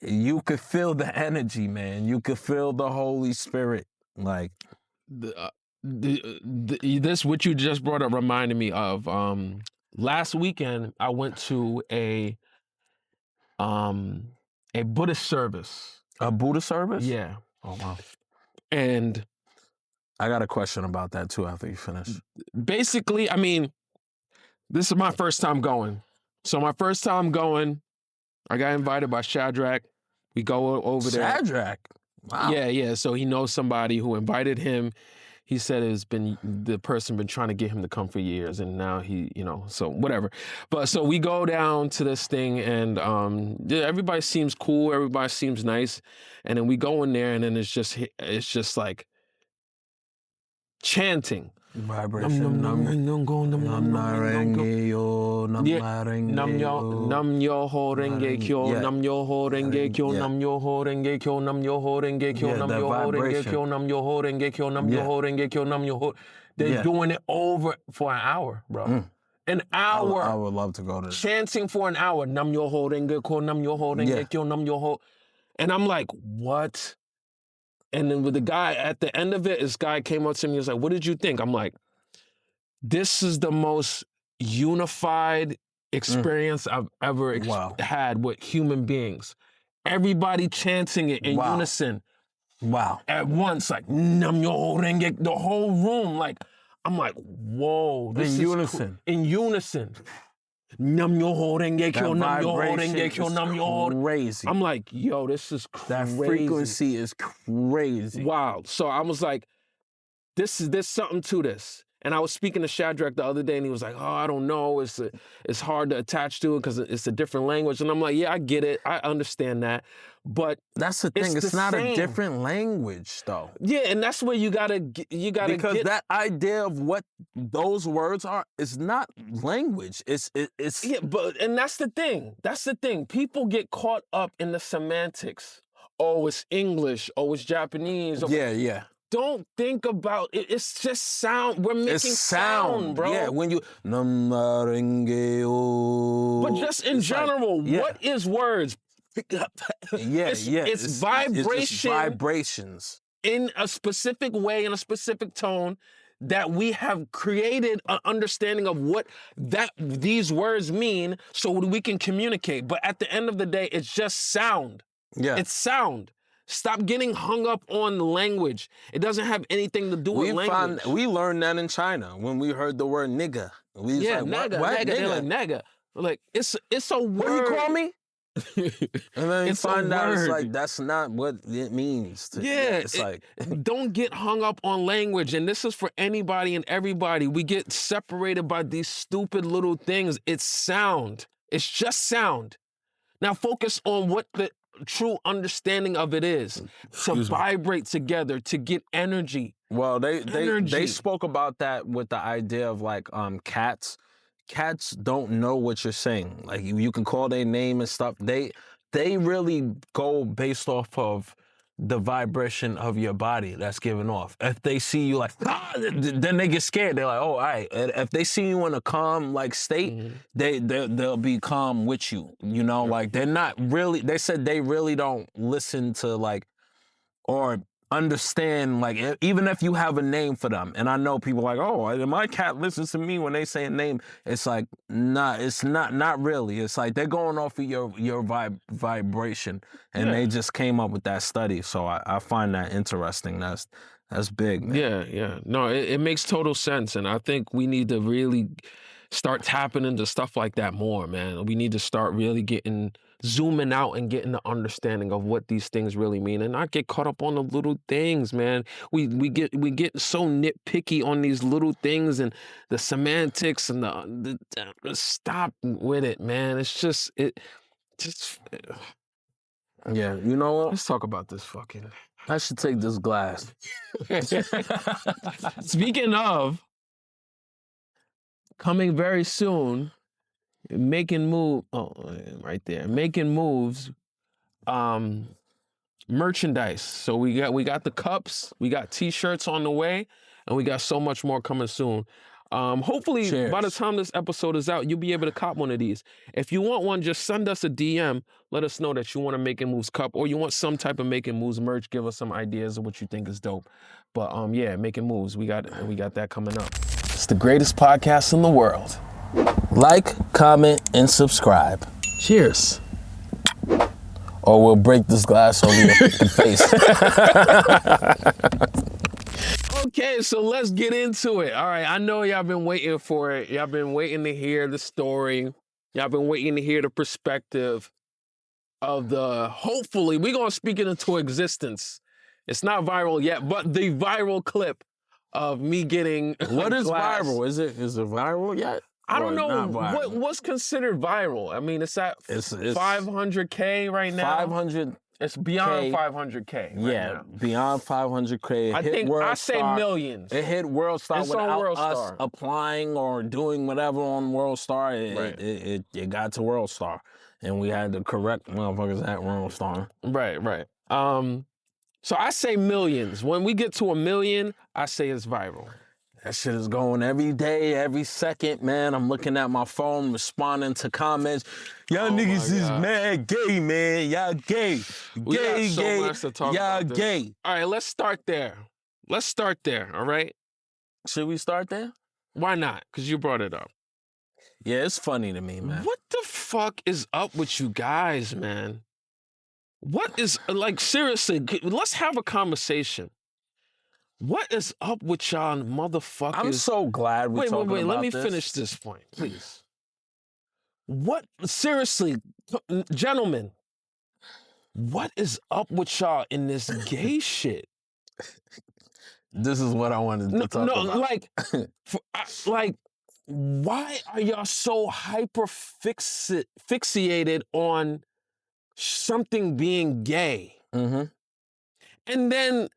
[SPEAKER 3] you could feel the energy, man. You could feel the Holy Spirit. Like
[SPEAKER 2] this, what you just brought up reminded me of last weekend. I went to a Buddhist service.
[SPEAKER 3] A Buddhist service?
[SPEAKER 2] Yeah.
[SPEAKER 3] Oh wow.
[SPEAKER 2] And
[SPEAKER 3] I got a question about that too after you finish.
[SPEAKER 2] Basically, I mean, This is my first time going. So my first time going, I got invited by Shadrach. We go over there.
[SPEAKER 3] Shadrach. Wow.
[SPEAKER 2] Yeah. So he knows somebody who invited him. He said the person been trying to get him to come for years, and now he, so whatever. But so we go down to this thing, and everybody seems cool, everybody seems nice, and then we go in there, and then it's just like chanting.
[SPEAKER 3] Vibration. Nam
[SPEAKER 2] yo ho renge kyo, nam yo ho renge kyo, nam yo ho renge kyo, nam yo ho renge kyo, nam yo ho renge kyo, nam yo ho renge kyo, nam yo ho renge kyo, nam yo ho. They're doing it over for an hour, bro. An hour.
[SPEAKER 3] I would love to go to
[SPEAKER 2] chanting for an hour. Nam yo ho renge kyo, nam yo ho renge kyo, nam yo ho. And I'm like, what? And then with the guy at the end of it, this guy came up to me. He was like, "What did you think?" I'm like, "This is the most unified experience I've ever had with human beings. Everybody chanting it in unison.
[SPEAKER 3] Wow.
[SPEAKER 2] At once, like Nam Yo Renge, the whole room. Like, I'm like, whoa, this is
[SPEAKER 3] unison.
[SPEAKER 2] In unison. Nam Yo Renge Kyo, Nam Yo Renge Kyo, Nam Yo.
[SPEAKER 3] Crazy.
[SPEAKER 2] I'm like, yo, this is crazy.
[SPEAKER 3] That frequency is crazy.
[SPEAKER 2] Wow. So I was like, there's something to this. And I was speaking to Shadrach the other day, and he was like, "Oh, I don't know. It's hard to attach to it because it's a different language." And I'm like, "Yeah, I get it. I understand that, but
[SPEAKER 3] that's the thing. It's not a different language, though.
[SPEAKER 2] Yeah, and that's where you gotta
[SPEAKER 3] because that idea of what those words are is not language. It's
[SPEAKER 2] and that's the thing. That's the thing. People get caught up in the semantics. Oh, it's English. Oh, it's Japanese. Oh,
[SPEAKER 3] yeah.
[SPEAKER 2] Don't think about it. It's just sound. We're making sound, bro.
[SPEAKER 3] Yeah, when you
[SPEAKER 2] but just in general, what is words? It's vibration.
[SPEAKER 3] It's just vibrations
[SPEAKER 2] in a specific way, in a specific tone, that we have created an understanding of what these words mean, so we can communicate. But at the end of the day, it's just sound.
[SPEAKER 3] Yeah,
[SPEAKER 2] it's sound. Stop getting hung up on language. It doesn't have anything to do with language.
[SPEAKER 3] We learned that in China when we heard the word nigga. We
[SPEAKER 2] like, nigga,
[SPEAKER 3] what?
[SPEAKER 2] Nigga. They're like, nigga. Like, it's a word.
[SPEAKER 3] What do you call me? And then you find out
[SPEAKER 2] it's
[SPEAKER 3] like that's not what it means. It's like
[SPEAKER 2] don't get hung up on language. And this is for anybody and everybody. We get separated by these stupid little things. It's sound. It's just sound. Now focus on what the true understanding of it is, to vibrate together, to get energy.
[SPEAKER 3] Well, they spoke about that with the idea of like cats. Cats don't know what you're saying. Like you can call their name and stuff. They really go based off of the vibration of your body that's given off. If they see you like, then they get scared. They're like, oh, all right. If they see you in a calm like state, they'll be calm with you. You know, like they're not really. They said they really don't listen to like or understand like even if you have a name for them. And I know people like, oh, my cat listens to me when they say a name. It's like, nah, it's not really. It's like they're going off of your vibration, and they just came up with that study. So I find that interesting. That's big, man.
[SPEAKER 2] Yeah. No, it makes total sense, and I think we need to really start tapping into stuff like that more, man. We need to start really zooming out and getting the understanding of what these things really mean, and not get caught up on the little things, man. We get so nitpicky on these little things and the semantics and the stop with it, man. It's just
[SPEAKER 3] yeah. You know what?
[SPEAKER 2] Let's talk about this fucking.
[SPEAKER 3] I should take this glass.
[SPEAKER 2] Speaking of coming very soon. Making moves, merchandise. So we got the cups, we got t-shirts on the way, and we got so much more coming soon. Hopefully by the time this episode is out, you'll be able to cop one of these. If you want one, just send us a DM. Let us know that you want a Making Moves cup, or you want some type of Making Moves merch. Give us some ideas of what you think is dope. But Making Moves, we got that coming up. It's the greatest podcast in the world.
[SPEAKER 3] Like, comment, and subscribe.
[SPEAKER 2] Cheers.
[SPEAKER 3] Or we'll break this glass over your face.
[SPEAKER 2] Okay, so let's get into it. All right, I know y'all been waiting for it. Y'all been waiting to hear the story. Y'all been waiting to hear the perspective of the, hopefully, we're going to speak it into existence. It's not viral yet, but the viral clip of me getting
[SPEAKER 3] What is
[SPEAKER 2] glass.
[SPEAKER 3] viral? Is it viral yet?
[SPEAKER 2] I don't
[SPEAKER 3] Or
[SPEAKER 2] know
[SPEAKER 3] not viral?
[SPEAKER 2] what's considered viral. I mean, it's at
[SPEAKER 3] It's
[SPEAKER 2] 500K right now.
[SPEAKER 3] 500.
[SPEAKER 2] It's beyond
[SPEAKER 3] K.
[SPEAKER 2] 500K right
[SPEAKER 3] Yeah,
[SPEAKER 2] now.
[SPEAKER 3] beyond 500K.
[SPEAKER 2] I
[SPEAKER 3] Hit
[SPEAKER 2] think
[SPEAKER 3] World
[SPEAKER 2] I say
[SPEAKER 3] Star.
[SPEAKER 2] millions.
[SPEAKER 3] It hit World Star
[SPEAKER 2] It's on
[SPEAKER 3] without
[SPEAKER 2] World
[SPEAKER 3] us
[SPEAKER 2] Star.
[SPEAKER 3] applying or doing whatever on World Star.
[SPEAKER 2] Right.
[SPEAKER 3] It got to World Star, and we had to correct motherfuckers at World Star.
[SPEAKER 2] Right. So I say millions. When we get to 1 million, I say it's viral.
[SPEAKER 3] That shit is going every day, every second, man. I'm looking at my phone, responding to comments. Y'all
[SPEAKER 2] Oh my
[SPEAKER 3] niggas is
[SPEAKER 2] God.
[SPEAKER 3] mad gay, man. Y'all gay.
[SPEAKER 2] We got
[SPEAKER 3] Gay,
[SPEAKER 2] so
[SPEAKER 3] gay.
[SPEAKER 2] much to talk
[SPEAKER 3] Y'all
[SPEAKER 2] about this.
[SPEAKER 3] gay.
[SPEAKER 2] All right, let's start there. All right?
[SPEAKER 3] Should we start there?
[SPEAKER 2] Why not? Because you brought it up.
[SPEAKER 3] Yeah, it's funny to me, man.
[SPEAKER 2] What the fuck is up with you guys, man? What is, like, seriously, let's have a conversation. What is up with y'all motherfuckers?
[SPEAKER 3] I'm so glad we're talking
[SPEAKER 2] Wait,
[SPEAKER 3] about
[SPEAKER 2] let me
[SPEAKER 3] this.
[SPEAKER 2] finish this point, please. What, seriously, gentlemen, what is up with y'all in this gay shit?
[SPEAKER 3] This is what I wanted to talk about.
[SPEAKER 2] Like, why are y'all so fixated on something being gay?
[SPEAKER 3] Mm-hmm.
[SPEAKER 2] And then,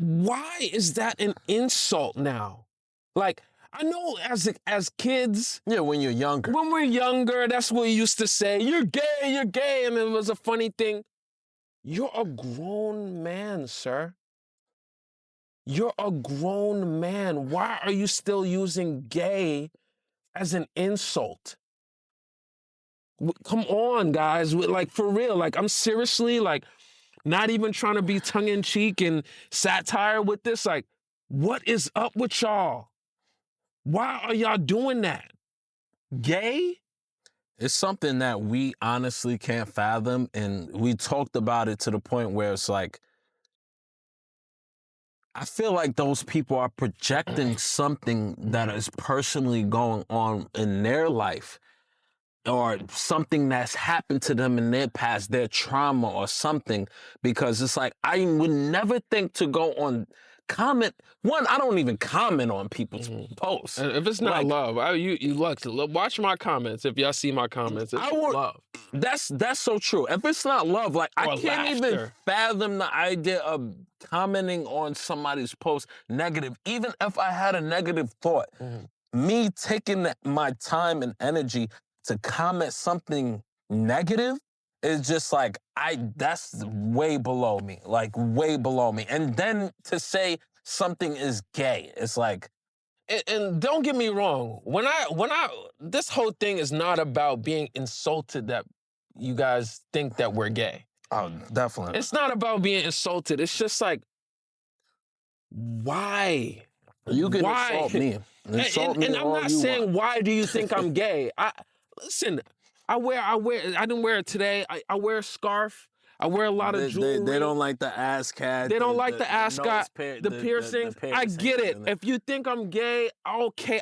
[SPEAKER 2] why is that an insult now? Like, I know as kids,
[SPEAKER 3] Yeah, when you're younger.
[SPEAKER 2] when we're younger, that's what we used to say. You're gay, and it was a funny thing. You're a grown man, sir. You're a grown man. Why are you still using gay as an insult? Come on, guys. Like, for real. Like, I'm seriously, like, not even trying to be tongue-in-cheek and satire with this. Like, what is up with y'all? Why are y'all doing that? Gay?
[SPEAKER 3] It's something that we honestly can't fathom. And we talked about it to the point where it's like, I feel like those people are projecting something that is personally going on in their life or something that's happened to them in their past, their trauma or something, because it's like, I would never think to go on comment. One, I don't even comment on people's posts.
[SPEAKER 2] If it's not
[SPEAKER 3] Like,
[SPEAKER 2] love, you look, watch my comments. If y'all see my comments, it's love.
[SPEAKER 3] That's so true. If it's not love, like, I
[SPEAKER 2] Or
[SPEAKER 3] can't even
[SPEAKER 2] laughter.
[SPEAKER 3] fathom the idea of commenting on somebody's post negative. Even if I had a negative thought, me taking my time and energy to comment something negative is just like, that's way below me, like way below me. And then to say something is gay, it's like,
[SPEAKER 2] And don't get me wrong. When I this whole thing is not about being insulted that you guys think that we're gay.
[SPEAKER 3] oh, definitely.
[SPEAKER 2] It's not about being insulted. It's just like, why?
[SPEAKER 3] You can
[SPEAKER 2] Why?
[SPEAKER 3] insult me. Insult me
[SPEAKER 2] And I'm
[SPEAKER 3] all
[SPEAKER 2] not
[SPEAKER 3] you
[SPEAKER 2] saying
[SPEAKER 3] want.
[SPEAKER 2] why do you think I'm gay? Listen, I didn't wear it today. I wear a scarf. I wear a lot of jewelry.
[SPEAKER 3] They don't like the ass cat.
[SPEAKER 2] They don't like the ascot, the piercings. I get it.
[SPEAKER 3] and
[SPEAKER 2] If you think I'm gay, okay.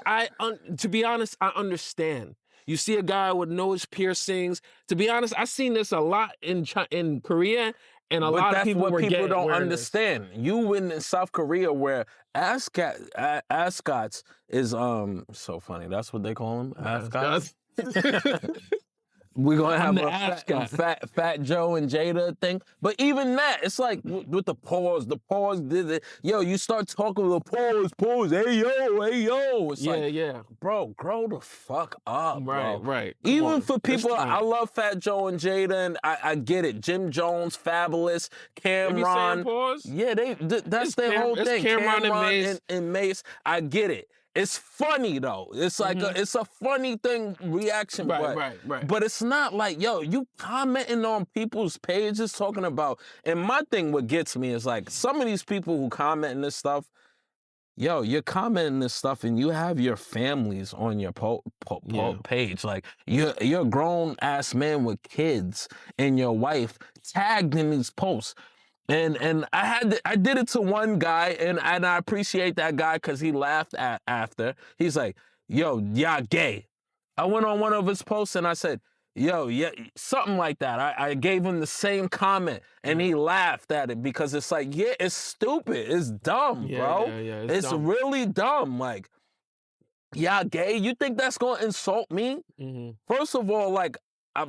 [SPEAKER 2] To be honest, I understand. You see a guy with nose piercings. To be honest, I've seen this a lot in Korea, and a lot of people were gay.
[SPEAKER 3] But that's what people don't
[SPEAKER 2] wearing this.
[SPEAKER 3] understand. You in South Korea where ascots is so funny. That's what they call them. Ascots. We're gonna have
[SPEAKER 2] the
[SPEAKER 3] a fat Joe and Jada thing, but even that, it's like with the pause did it. Yo, you start talking with the pause. Hey yo. It's
[SPEAKER 2] Yeah.
[SPEAKER 3] bro, grow the fuck up, bro.
[SPEAKER 2] Right.
[SPEAKER 3] Even for people, I love Fat Joe and Jada, and I get it. Jim Jones, Fabulous, Cameron.
[SPEAKER 2] Pause?
[SPEAKER 3] Yeah, that's their whole thing.
[SPEAKER 2] Cameron and Mace.
[SPEAKER 3] And Mace. I get it. It's funny though. It's like it's a funny thing reaction,
[SPEAKER 2] Right.
[SPEAKER 3] but it's not like, yo, you commenting on people's pages talking about. And my thing, what gets me is like some of these people who comment in this stuff. Yo, you're commenting this stuff and you have your families on your page. Like you're a grown ass man with kids and your wife tagged in these posts. And I did it to one guy, and I appreciate that guy because he laughed after. He's like, "Yo, y'all gay." I went on one of his posts and I said, "Yo, yeah," something like that. I gave him the same comment, and he laughed at it because it's like, yeah, it's stupid, it's dumb, bro.
[SPEAKER 2] Yeah,
[SPEAKER 3] It's
[SPEAKER 2] dumb.
[SPEAKER 3] really dumb. Like, y'all gay? You think that's gonna insult me? First of all, like,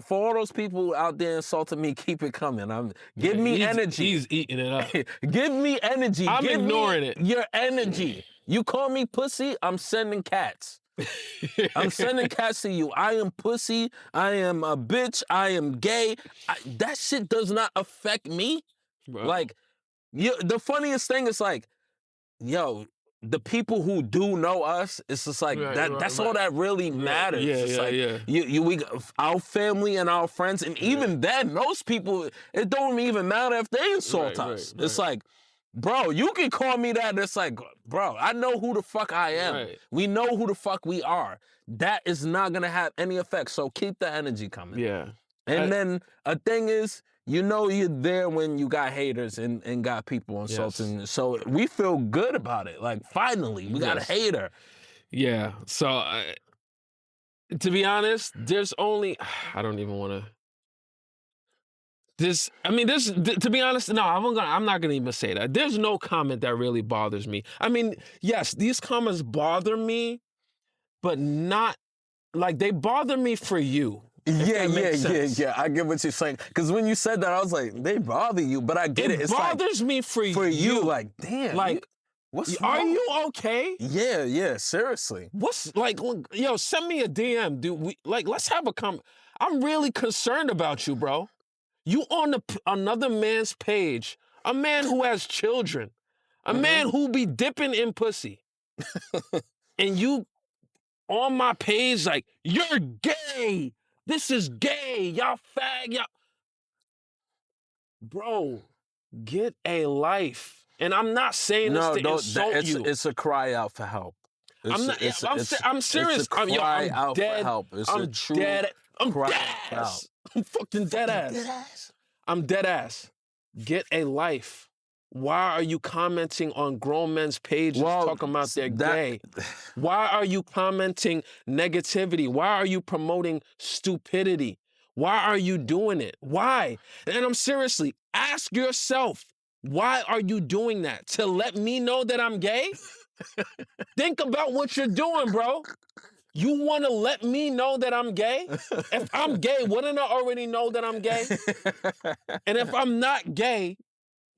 [SPEAKER 3] for all those people out there insulting me, keep it coming. Give me energy.
[SPEAKER 2] He's eating it up.
[SPEAKER 3] Give me energy.
[SPEAKER 2] I'm
[SPEAKER 3] Give
[SPEAKER 2] ignoring
[SPEAKER 3] me
[SPEAKER 2] it.
[SPEAKER 3] your energy. You call me pussy, I'm sending cats. I'm sending cats to you. I am pussy. I am a bitch. I am gay. That shit does not affect me.
[SPEAKER 2] Bro.
[SPEAKER 3] Like, the funniest thing is like, yo, the people who do know us, it's just like that's all that really matters. We our family and our friends, and even then, those people, it don't even matter if they insult us. It's like, bro, you can call me that. It's like, bro, I know who the fuck I am. We know who the fuck we are. That is not gonna have any effect. So keep the energy coming.
[SPEAKER 2] Yeah.
[SPEAKER 3] And then a thing is, you know you're there when you got haters and got people insulting. Yes. So we feel good about it. Like, finally, we got a hater.
[SPEAKER 2] Yeah. So, to be honest, there's only, I don't even want to. To be honest, no, I'm not gonna even say that. There's no comment that really bothers me. I mean, yes, these comments bother me, but not, like, they bother me for you.
[SPEAKER 3] Yeah. I get what you're saying. Because when you said that, I was like, they bother you, but I get it.
[SPEAKER 2] It bothers me for you.
[SPEAKER 3] Like, damn.
[SPEAKER 2] Like,
[SPEAKER 3] what's
[SPEAKER 2] are
[SPEAKER 3] wrong?
[SPEAKER 2] you okay?
[SPEAKER 3] Yeah, seriously.
[SPEAKER 2] What's, like, yo, send me a DM, dude. Let's have a comment. I'm really concerned about you, bro. You on another man's page, a man who has children, a man who be dipping in pussy, and you on my page like, you're gay. This is gay. Y'all fag. Y'all. Bro, get a life. And I'm not saying this to insult you.
[SPEAKER 3] It's a cry out for help.
[SPEAKER 2] I'm serious.
[SPEAKER 3] It's a cry out
[SPEAKER 2] dead.
[SPEAKER 3] for help. It's
[SPEAKER 2] I'm
[SPEAKER 3] a true
[SPEAKER 2] dead. I'm
[SPEAKER 3] cry
[SPEAKER 2] dead
[SPEAKER 3] out.
[SPEAKER 2] ass. I'm fucking dead ass. I'm dead ass. Get a life. Why are you commenting on grown men's pages talking about they're gay? Why are you commenting negativity? Why are you promoting stupidity? Why are you doing it? Why? And I'm seriously, ask yourself, why are you doing that? To let me know that I'm gay? Think about what you're doing, bro. You want to let me know that I'm gay? If I'm gay, wouldn't I already know that I'm gay? And if I'm not gay,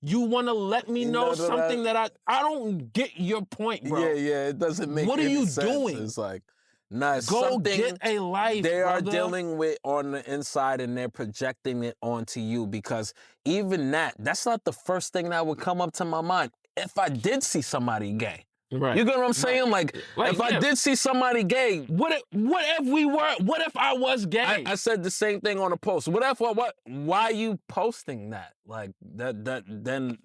[SPEAKER 2] you want to let me know something that I don't get your point, bro.
[SPEAKER 3] Yeah, it doesn't make
[SPEAKER 2] what
[SPEAKER 3] any
[SPEAKER 2] are you
[SPEAKER 3] sense.
[SPEAKER 2] doing?
[SPEAKER 3] It's like, nah, it's
[SPEAKER 2] go
[SPEAKER 3] something
[SPEAKER 2] get a life,
[SPEAKER 3] they are
[SPEAKER 2] brother.
[SPEAKER 3] dealing with on the inside, and they're projecting it onto you, because even that's not the first thing that would come up to my mind if I did see somebody gay.
[SPEAKER 2] Right.
[SPEAKER 3] You get what I'm saying? Like if I did see somebody gay,
[SPEAKER 2] what if I was gay?
[SPEAKER 3] I said the same thing on a post. Why are you posting that? Like then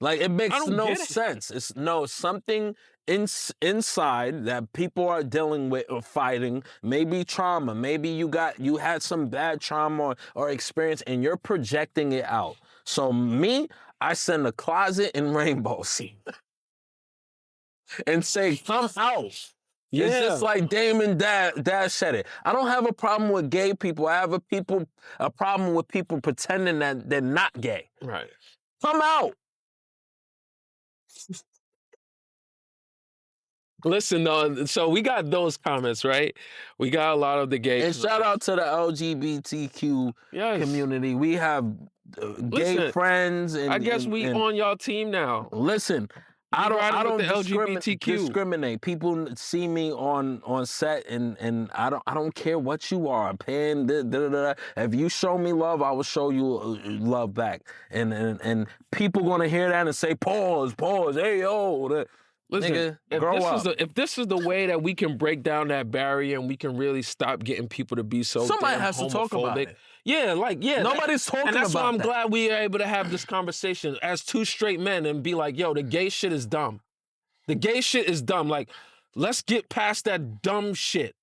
[SPEAKER 3] it makes no sense. It's something inside that people are dealing with or fighting, maybe trauma, maybe you had some bad trauma or experience, and you're projecting it out. So I send a closet and rainbows. And say, come out. Yeah. It's just like Damon Dash said it. I don't have a problem with gay people. I have a problem with people pretending that they're not gay.
[SPEAKER 2] Right.
[SPEAKER 3] Come out.
[SPEAKER 2] Listen, though, so we got those comments, right? We got a lot of the gay.
[SPEAKER 3] And shout out to the LGBTQ community. We have gay friends. And
[SPEAKER 2] I guess we on y'all team now.
[SPEAKER 3] Listen. I don't discriminate. People see me on set, and I don't care what you are, pan. If you show me love, I will show you love back. And people gonna hear that and say, pause, hey yo.
[SPEAKER 2] Listen,
[SPEAKER 3] nigga,
[SPEAKER 2] if this is the way that we can break down that barrier and we can really stop getting people to be so
[SPEAKER 3] somebody
[SPEAKER 2] damn
[SPEAKER 3] has to talk about it.
[SPEAKER 2] Nobody's
[SPEAKER 3] talking about it.
[SPEAKER 2] And that's why I'm glad we are able to have this conversation as two straight men and be like, yo, the gay shit is dumb. The gay shit is dumb. Like, let's get past that dumb shit.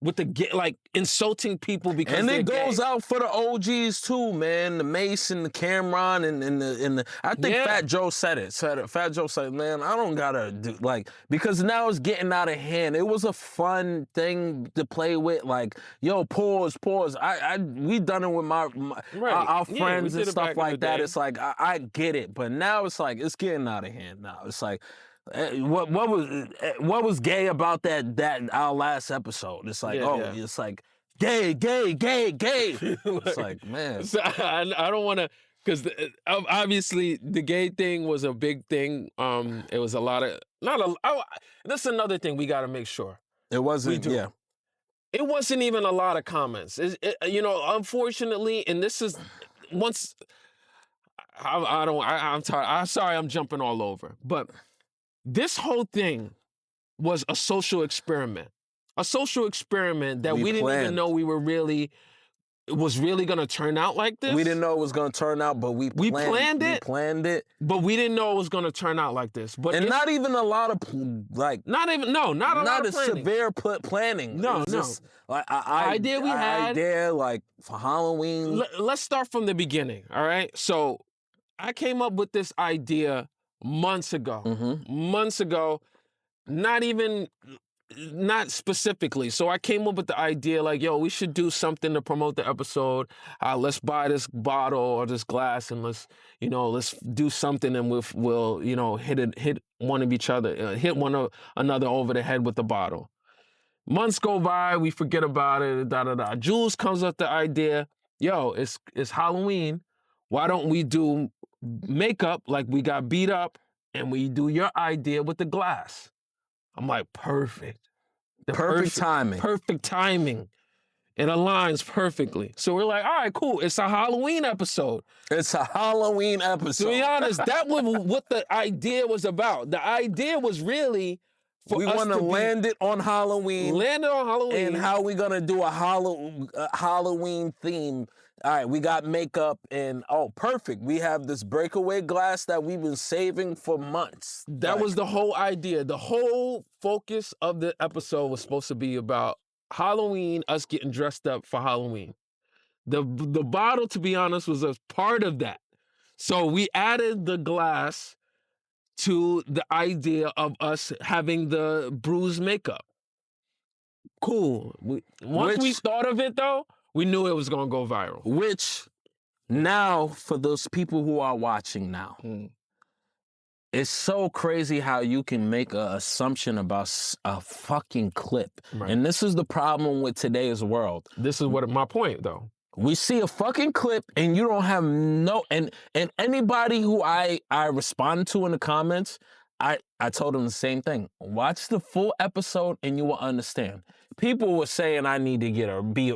[SPEAKER 2] with the like insulting people because
[SPEAKER 3] And
[SPEAKER 2] they're
[SPEAKER 3] it goes
[SPEAKER 2] gay.
[SPEAKER 3] out for the OGs too, man. The Mason, the Cameron, and the. I think
[SPEAKER 2] Yeah.
[SPEAKER 3] Fat Joe said it. Fat Joe said, "Man, I don't gotta do like because now it's getting out of hand. It was a fun thing to play with. Like, yo, pause. We done it with our
[SPEAKER 2] Yeah, we
[SPEAKER 3] friends and
[SPEAKER 2] did it back
[SPEAKER 3] stuff
[SPEAKER 2] in the
[SPEAKER 3] like that.
[SPEAKER 2] day.
[SPEAKER 3] It's like I get it, but now it's like it's getting out of hand. Now it's like. What was gay about that our last episode? It's like it's like gay. It's like, man.
[SPEAKER 2] So I don't want to, because obviously the gay thing was a big thing. It was a lot of that's another thing we got to make sure.
[SPEAKER 3] It wasn't. Yeah.
[SPEAKER 2] It wasn't even a lot of comments. Unfortunately, and this is once I'm tired. I'm sorry, I'm jumping all over, but. This whole thing was a social experiment. A social experiment that we didn't even know it was really going to turn out like this.
[SPEAKER 3] We didn't know it was going to turn out, but we planned it. We planned it.
[SPEAKER 2] But we didn't know it was going to turn out like this. But
[SPEAKER 3] not even a lot of not a lot of severe planning.
[SPEAKER 2] No.
[SPEAKER 3] Just, like,
[SPEAKER 2] idea we had.
[SPEAKER 3] Idea like for Halloween.
[SPEAKER 2] Let's start from the beginning. All right. So I came up with this idea months ago, not specifically. So I came up with the idea like, yo, we should do something to promote the episode. Let's buy this bottle or this glass and let's do something and we'll hit one of each other, hit one another over the head with the bottle. Months go by, we forget about it, Jules comes up with the idea, yo, it's Halloween. Why don't we do makeup like we got beat up and we do your idea with the glass? I'm like, perfect.
[SPEAKER 3] Perfect timing.
[SPEAKER 2] Perfect timing. It aligns perfectly. So we're like, all right, cool. It's a Halloween episode.
[SPEAKER 3] It's a Halloween episode.
[SPEAKER 2] To be honest, that was what the idea was about. The idea was really for
[SPEAKER 3] we
[SPEAKER 2] us
[SPEAKER 3] want to land it on Halloween.
[SPEAKER 2] Land it on Halloween.
[SPEAKER 3] And how we gonna do a Halloween theme. All right, we got makeup and perfect. We have this breakaway glass that we've been saving for months.
[SPEAKER 2] That was the whole idea. The whole focus of the episode was supposed to be about Halloween, us getting dressed up for Halloween. The bottle, to be honest, was a part of that. So we added the glass to the idea of us having the bruised makeup. Cool. Once we thought of it, though, we knew it was going to go viral.
[SPEAKER 3] Which, now, for those people who are watching now, it's so crazy how you can make an assumption about a fucking clip. Right. And this is the problem with today's world.
[SPEAKER 2] This is what my point, though.
[SPEAKER 3] We see a fucking clip and you don't have and anybody who I responded to in the comments, I told them the same thing. Watch the full episode and you will understand. People were saying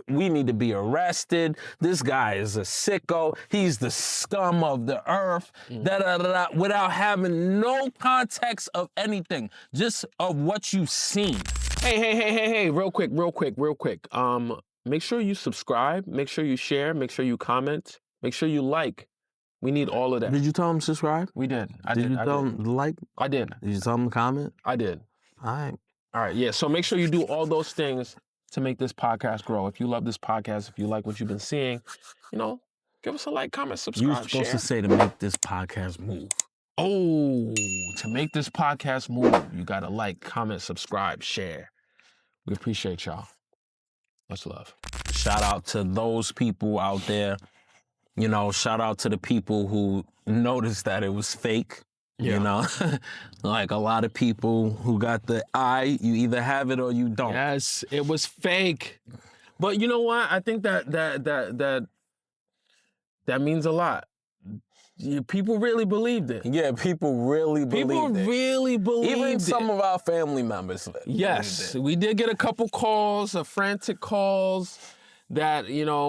[SPEAKER 3] we need to be arrested. This guy is a sicko. He's the scum of the earth. Without having no context of anything, just of what you've seen.
[SPEAKER 2] Hey, real quick. Make sure you subscribe, make sure you share, make sure you comment, make sure you like. We need all of that.
[SPEAKER 3] Did you tell them to subscribe?
[SPEAKER 2] We did.
[SPEAKER 3] Did you tell them to like?
[SPEAKER 2] I did.
[SPEAKER 3] Did you tell them to comment?
[SPEAKER 2] I did.
[SPEAKER 3] All
[SPEAKER 2] right, yeah. So make sure you do all those things to make this podcast grow. If you love this podcast, if you like what you've been seeing, give us a like, comment, subscribe,
[SPEAKER 3] You're supposed to say to make this podcast move.
[SPEAKER 2] Oh, to make this podcast move, you got to like, comment, subscribe, share. We appreciate y'all. Much love.
[SPEAKER 3] Shout out to those people out there. Shout out to the people who noticed that it was fake. Yeah. Like a lot of people who got the eye, you either have it or you don't.
[SPEAKER 2] Yes, it was fake. But you know what? I think that means a lot. People really believed it.
[SPEAKER 3] Yeah, people really believed it.
[SPEAKER 2] People really believed it.
[SPEAKER 3] Even some of our family members.
[SPEAKER 2] Yes, we did get a couple calls, frantic calls that,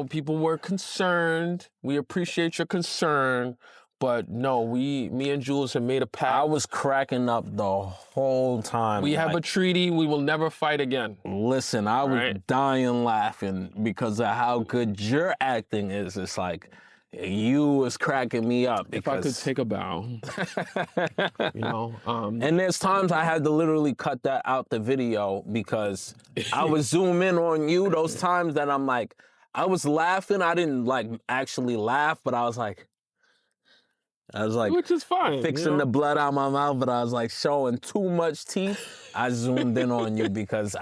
[SPEAKER 2] people were concerned. We appreciate your concern. But no, me and Jules have made a pact.
[SPEAKER 3] I was cracking up the whole time.
[SPEAKER 2] We have a treaty. We will never fight again.
[SPEAKER 3] Listen, I was dying laughing because of how good your acting is. It's like, you was cracking me up.
[SPEAKER 2] If I could
[SPEAKER 3] Because...
[SPEAKER 2] take a bow, you know.
[SPEAKER 3] And there's times I had to literally cut that out the video because I would zoom in on you. Those times that I'm like, I was laughing. I didn't like actually laugh, but I was like,
[SPEAKER 2] which is fine.
[SPEAKER 3] fixing the blood out my mouth, but I was like showing too much teeth. I zoomed in on you because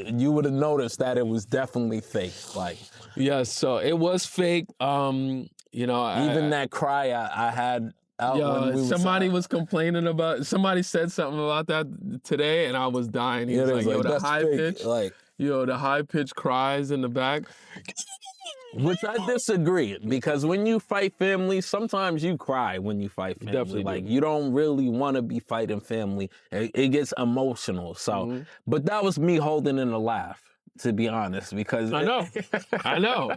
[SPEAKER 3] you would have noticed that it was definitely fake. Like,
[SPEAKER 2] yes, so it was fake. You know,
[SPEAKER 3] even that cry I had out when we
[SPEAKER 2] somebody was complaining about. Somebody said something about that today, and I was dying. He was like, "Yo, the high pitch, the high pitch cries in the back."
[SPEAKER 3] Which I disagree, because when you fight family, sometimes you cry when you fight family.
[SPEAKER 2] Definitely
[SPEAKER 3] like
[SPEAKER 2] do.
[SPEAKER 3] you don't really want to be fighting family. It gets emotional. So, but that was me holding in a laugh, to be honest, because
[SPEAKER 2] I know.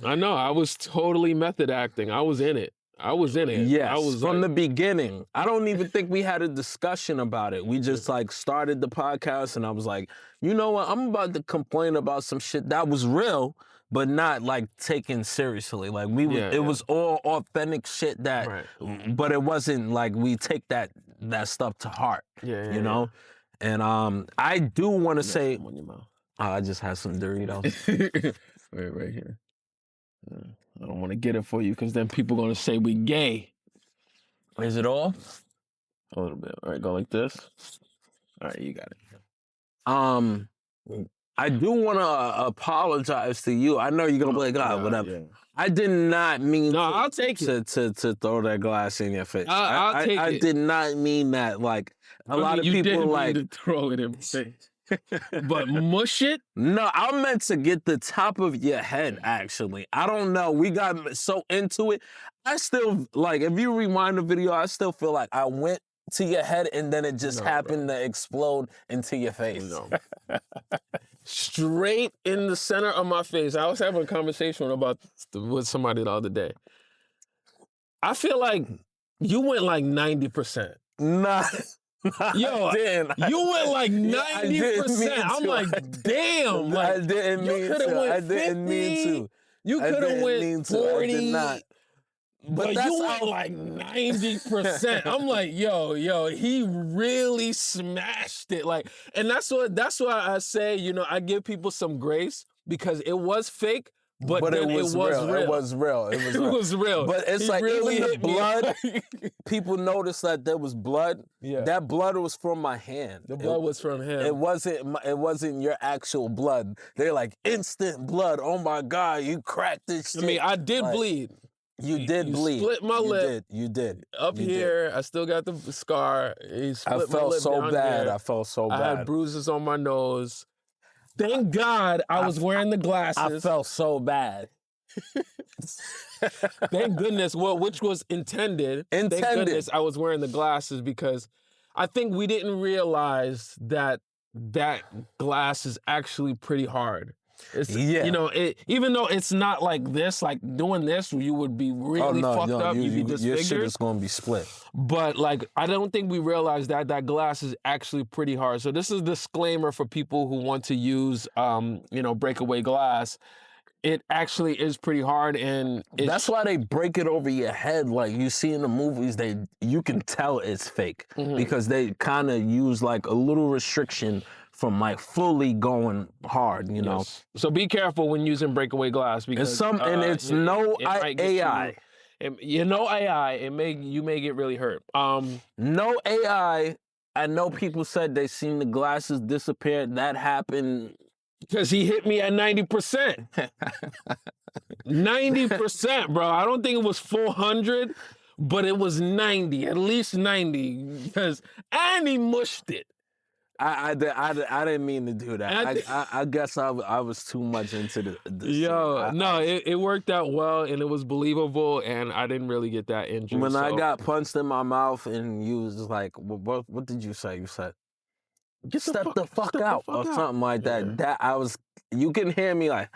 [SPEAKER 2] I was totally method acting. I was in it.
[SPEAKER 3] Yes,
[SPEAKER 2] I was
[SPEAKER 3] from the beginning. I don't even think we had a discussion about it. We just like started the podcast, and I was like, you know what? I'm about to complain about some shit that was real, but not like taken seriously. Like it was all authentic shit that, but it wasn't like we take that stuff to heart. You know. And I do want to say, I just had some Doritos.
[SPEAKER 2] right here. I don't want to get it for you because then people are gonna say we gay.
[SPEAKER 3] Is it all?
[SPEAKER 2] A little bit. All right, go like this. All right, you got it.
[SPEAKER 3] I do want to apologize to you. I know you're gonna be like, God, whatever. Yeah. I did not mean.
[SPEAKER 2] I'll take it.
[SPEAKER 3] To throw that glass in your face.
[SPEAKER 2] I'll take it.
[SPEAKER 3] I did not mean that. Like a lot of people
[SPEAKER 2] didn't
[SPEAKER 3] like
[SPEAKER 2] mean to throw it in my face. But mush it?
[SPEAKER 3] No, I meant to get the top of your head, actually. I don't know. We got so into it. I still, like, if you rewind the video, I still feel like I went to your head and then it just happened to explode into your face.
[SPEAKER 2] No. Straight in the center of my face. I was having a conversation with somebody the other day. I feel like you went like 90%.
[SPEAKER 3] Nah.
[SPEAKER 2] Yo, you went like 90%. I'm like, damn. Like,
[SPEAKER 3] I didn't mean to. I didn't mean to.
[SPEAKER 2] You could have went 40.
[SPEAKER 3] I did not.
[SPEAKER 2] But you went like 90%. I'm like, yo, he really smashed it. Like, and that's why I say, you know, I give people some grace because it was fake. But it was real.
[SPEAKER 3] It was real. It was real. But it's like really even the blood. People noticed that there was blood. Yeah. That blood was from my hand.
[SPEAKER 2] The blood was from him.
[SPEAKER 3] It wasn't your actual blood. They're like instant blood. Oh my God, you cracked this shit.
[SPEAKER 2] I mean, I did bleed.
[SPEAKER 3] You did bleed.
[SPEAKER 2] Split my lip.
[SPEAKER 3] You did.
[SPEAKER 2] Up here, I still got the scar. He split my lip down
[SPEAKER 3] bad.
[SPEAKER 2] here.
[SPEAKER 3] I felt so bad.
[SPEAKER 2] I had bruises on my nose. Thank God I was wearing the glasses.
[SPEAKER 3] I felt so bad.
[SPEAKER 2] Thank goodness, which was intended. Thank goodness I was wearing the glasses because I think we didn't realize that glass is actually pretty hard. You know, even though it's not like this, like doing this, you would be really fucked up. You'd be disfigured.
[SPEAKER 3] Your shit is going to be split.
[SPEAKER 2] But like, I don't think we realized that glass is actually pretty hard. So this is a disclaimer for people who want to use, breakaway glass. It actually is pretty hard, and
[SPEAKER 3] that's why they break it over your head. Like you see in the movies, you can tell it's fake because they kind of use like a little restriction from like fully going hard, you know.
[SPEAKER 2] Yes. So be careful when using breakaway glass because
[SPEAKER 3] it's no AI.
[SPEAKER 2] You know AI, you may get really hurt.
[SPEAKER 3] No AI. I know people said they seen the glasses disappear. That happened
[SPEAKER 2] because he hit me at 90%. 90%, bro. I don't think it was 400, but it was 90, at least 90, and he mushed it.
[SPEAKER 3] I didn't mean to do that. I guess I was too much into the
[SPEAKER 2] it worked out well and it was believable and I didn't really get that injury.
[SPEAKER 3] When I got punched in my mouth and you was like, what did you say? You said, step the fuck out or something like that. That you can hear me like,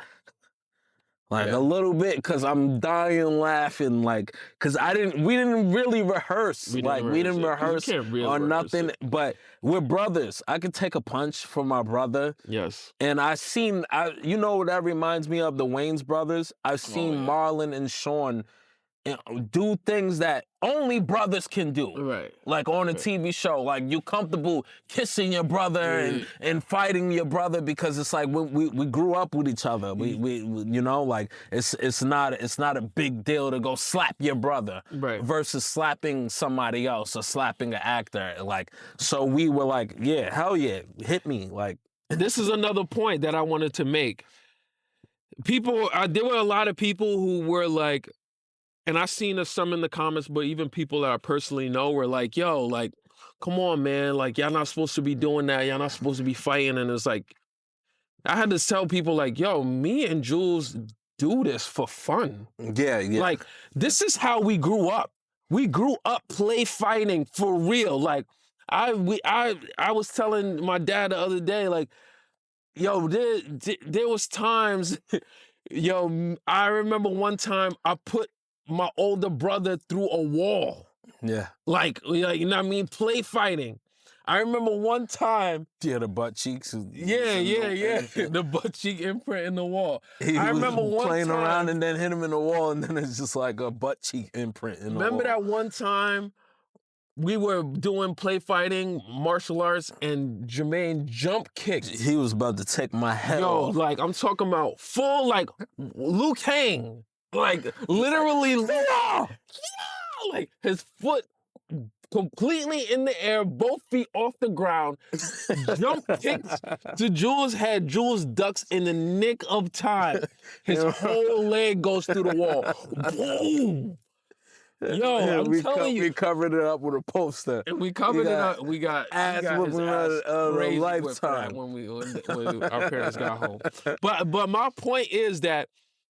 [SPEAKER 3] Like
[SPEAKER 2] Yeah.
[SPEAKER 3] a little bit, cause I'm dying laughing, like, cause we didn't really rehearse, we didn't
[SPEAKER 2] 'cause
[SPEAKER 3] rehearse
[SPEAKER 2] you can't really
[SPEAKER 3] or
[SPEAKER 2] rehearse
[SPEAKER 3] nothing.
[SPEAKER 2] it.
[SPEAKER 3] But we're brothers. I could take a punch from my brother,
[SPEAKER 2] Yes.
[SPEAKER 3] and you know what that reminds me of? The Wayans brothers. I've seen
[SPEAKER 2] yeah.
[SPEAKER 3] Marlon and Sean do things that only brothers can do.
[SPEAKER 2] Right.
[SPEAKER 3] Like on a
[SPEAKER 2] Right.
[SPEAKER 3] TV show, like you comfortable kissing your brother and fighting your brother because it's like we grew up with each other. We you know, like it's not a big deal to go slap your brother
[SPEAKER 2] Right.
[SPEAKER 3] versus slapping somebody else or slapping an actor. Like, so we were like, yeah, hell yeah, hit me. Like,
[SPEAKER 2] This is another point that I wanted to make. There were a lot of people who were like, and I seen some in the comments, but even people that I personally know were like, yo, like, come on, man. Like, y'all not supposed to be doing that. Y'all not supposed to be fighting. And it's like, I had to tell people like, yo, me and Jules do this for fun.
[SPEAKER 3] yeah.
[SPEAKER 2] Like, this is how we grew up. We grew up play fighting for real. Like, I was telling my dad the other day, like, yo, there was times, yo, I remember one time I put my older brother through a wall.
[SPEAKER 3] Yeah.
[SPEAKER 2] Like, you know what I mean? Play fighting. I remember one time.
[SPEAKER 3] Yeah, the butt cheeks.
[SPEAKER 2] Yeah. The butt cheek imprint in the wall.
[SPEAKER 3] I remember
[SPEAKER 2] one
[SPEAKER 3] playing
[SPEAKER 2] time,
[SPEAKER 3] around and then hit him in the wall, and then it's just like a butt cheek imprint in the wall.
[SPEAKER 2] Remember that one time we were doing play fighting, martial arts, and Jermaine jump kicked.
[SPEAKER 3] He was about to take my head
[SPEAKER 2] Yo,
[SPEAKER 3] off.
[SPEAKER 2] like I'm talking about full like Liu Kang. Like literally, like his foot completely in the air, both feet off the ground, jump kicked to Jules' head. Jules ducks in the nick of time. His whole leg goes through the wall. Boom! Yo, I'm telling you.
[SPEAKER 3] We covered it up with a poster.
[SPEAKER 2] And we covered it up. We got
[SPEAKER 3] ass whooping
[SPEAKER 2] of
[SPEAKER 3] a lifetime
[SPEAKER 2] when our parents got home. But my point is that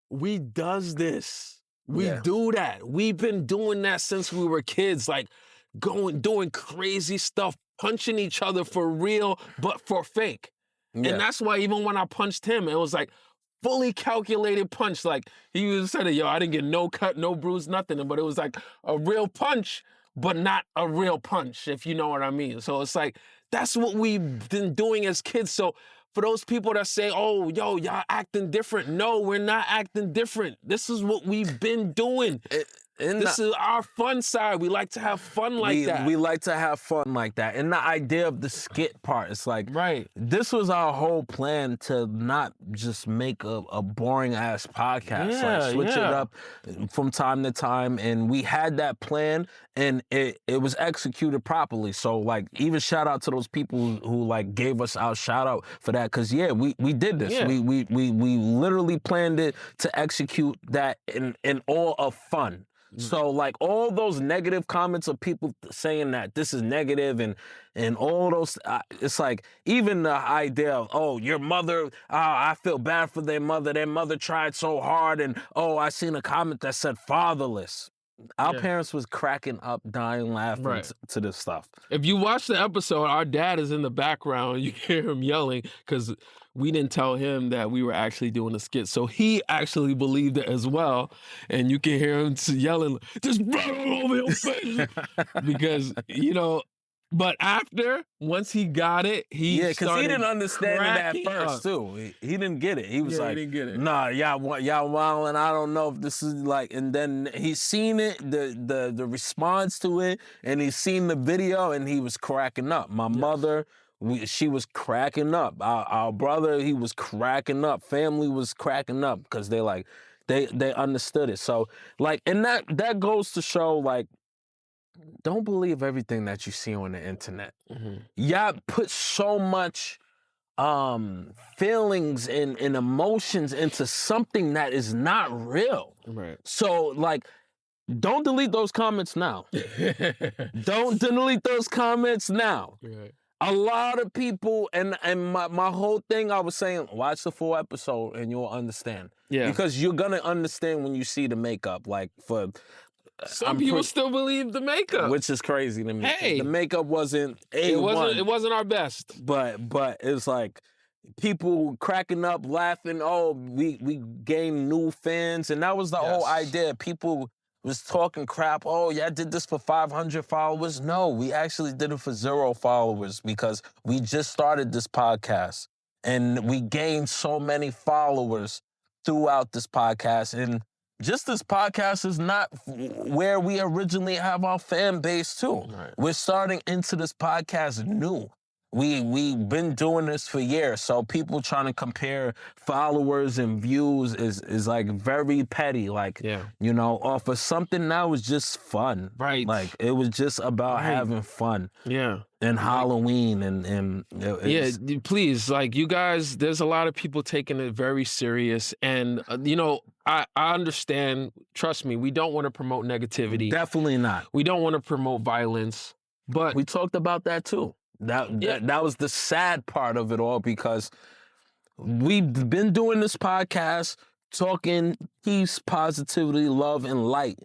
[SPEAKER 2] we does this. We do that. We've been doing that since we were kids, like doing crazy stuff, punching each other for real, but for fake. Yeah. And that's why even when I punched him, it was like fully calculated punch. Like he was saying, yo, I didn't get no cut, no bruise, nothing. But it was like a real punch, but not a real punch, if you know what I mean. So it's like, that's what we've been doing as kids. So for those people that say, oh, yo, y'all acting different. No, we're not acting different. This is what we've been doing. This is our fun side. We like to have fun like that.
[SPEAKER 3] We like to have fun like that. And the idea of the skit part, it's like, this was our whole plan to not just make a boring ass podcast. Like switch it up from time to time. And we had that plan and it was executed properly. So like even shout out to those people who like gave us our shout out for that. Cause we did this. Yeah. We literally planned it to execute that in all of fun. So like all those negative comments of people saying that this is negative and all those, it's like even the idea of, oh, your mother, I feel bad for their mother tried so hard, and oh, I seen a comment that said fatherless. Our parents was cracking up, dying laughing to this stuff.
[SPEAKER 2] If you watch the episode, our dad is in the background. You hear him yelling because we didn't tell him that we were actually doing a skit. So he actually believed it as well. And you can hear him yelling, just blood all over your face. Because, you know, but once he got it,
[SPEAKER 3] because he didn't understand it at first too. He didn't get it. He was like,
[SPEAKER 2] he didn't get it.
[SPEAKER 3] Nah, y'all wildin'. I don't know if this is like. And then he's seen it, the response to it, and he's seen the video, and he was cracking up. My mother, she was cracking up. Our brother, he was cracking up. Family was cracking up because they understood it. So like, and that goes to show like, don't believe everything that you see on the internet. Y'all put so much feelings and emotions into something that is not real.
[SPEAKER 2] Right.
[SPEAKER 3] So like, don't delete those comments now. Don't delete those comments now.
[SPEAKER 2] Right.
[SPEAKER 3] A lot of people, and my whole thing, I was saying, watch the full episode and you'll understand. Yeah. Because you're gonna understand when you see the makeup. Like
[SPEAKER 2] some people still believe the makeup,
[SPEAKER 3] which is crazy to me.
[SPEAKER 2] Hey,
[SPEAKER 3] the makeup wasn't
[SPEAKER 2] it wasn't our best.
[SPEAKER 3] But it's like, people cracking up, laughing. Oh, we gained new fans, and that was the whole
[SPEAKER 2] Yes.
[SPEAKER 3] idea. People was talking crap. Oh, yeah, I did this for 500 followers. No, we actually did it for 0 followers because we just started this podcast, and we gained so many followers throughout this podcast. And just this podcast is not where we originally have our fan base too.
[SPEAKER 2] Right.
[SPEAKER 3] We're starting into this podcast new. We've been doing this for years, so people trying to compare followers and views is like very petty. Like,
[SPEAKER 2] Yeah.
[SPEAKER 3] you know, off of something that was just fun.
[SPEAKER 2] Right.
[SPEAKER 3] Like it was just about
[SPEAKER 2] Right.
[SPEAKER 3] having fun.
[SPEAKER 2] Yeah.
[SPEAKER 3] And Halloween
[SPEAKER 2] Yeah, please, like you guys, there's a lot of people taking it very serious, and you know, I understand. Trust me, we don't want to promote negativity.
[SPEAKER 3] definitely not.
[SPEAKER 2] We don't want to promote violence, but
[SPEAKER 3] We talked about that too. That was the sad part of it all because we've been doing this podcast talking peace, positivity, love, and light.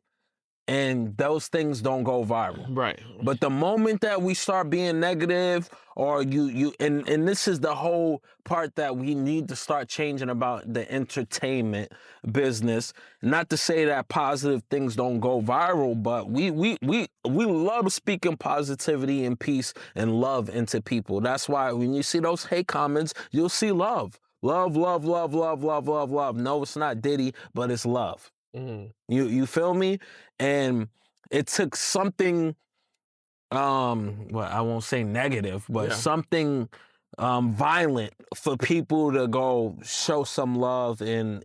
[SPEAKER 3] And those things don't go viral.
[SPEAKER 2] right.
[SPEAKER 3] But the moment that we start being negative, or and this is the whole part that we need to start changing about the entertainment business. Not to say that positive things don't go viral, but we love speaking positivity and peace and love into people. That's why when you see those hate comments, you'll see love. Love, love, love, love, love, love, love. No, it's not Diddy, but it's love.
[SPEAKER 2] Mhm.
[SPEAKER 3] You feel me? And it took something well, I won't say negative, but
[SPEAKER 2] Yeah.
[SPEAKER 3] something violent for people to go show some love and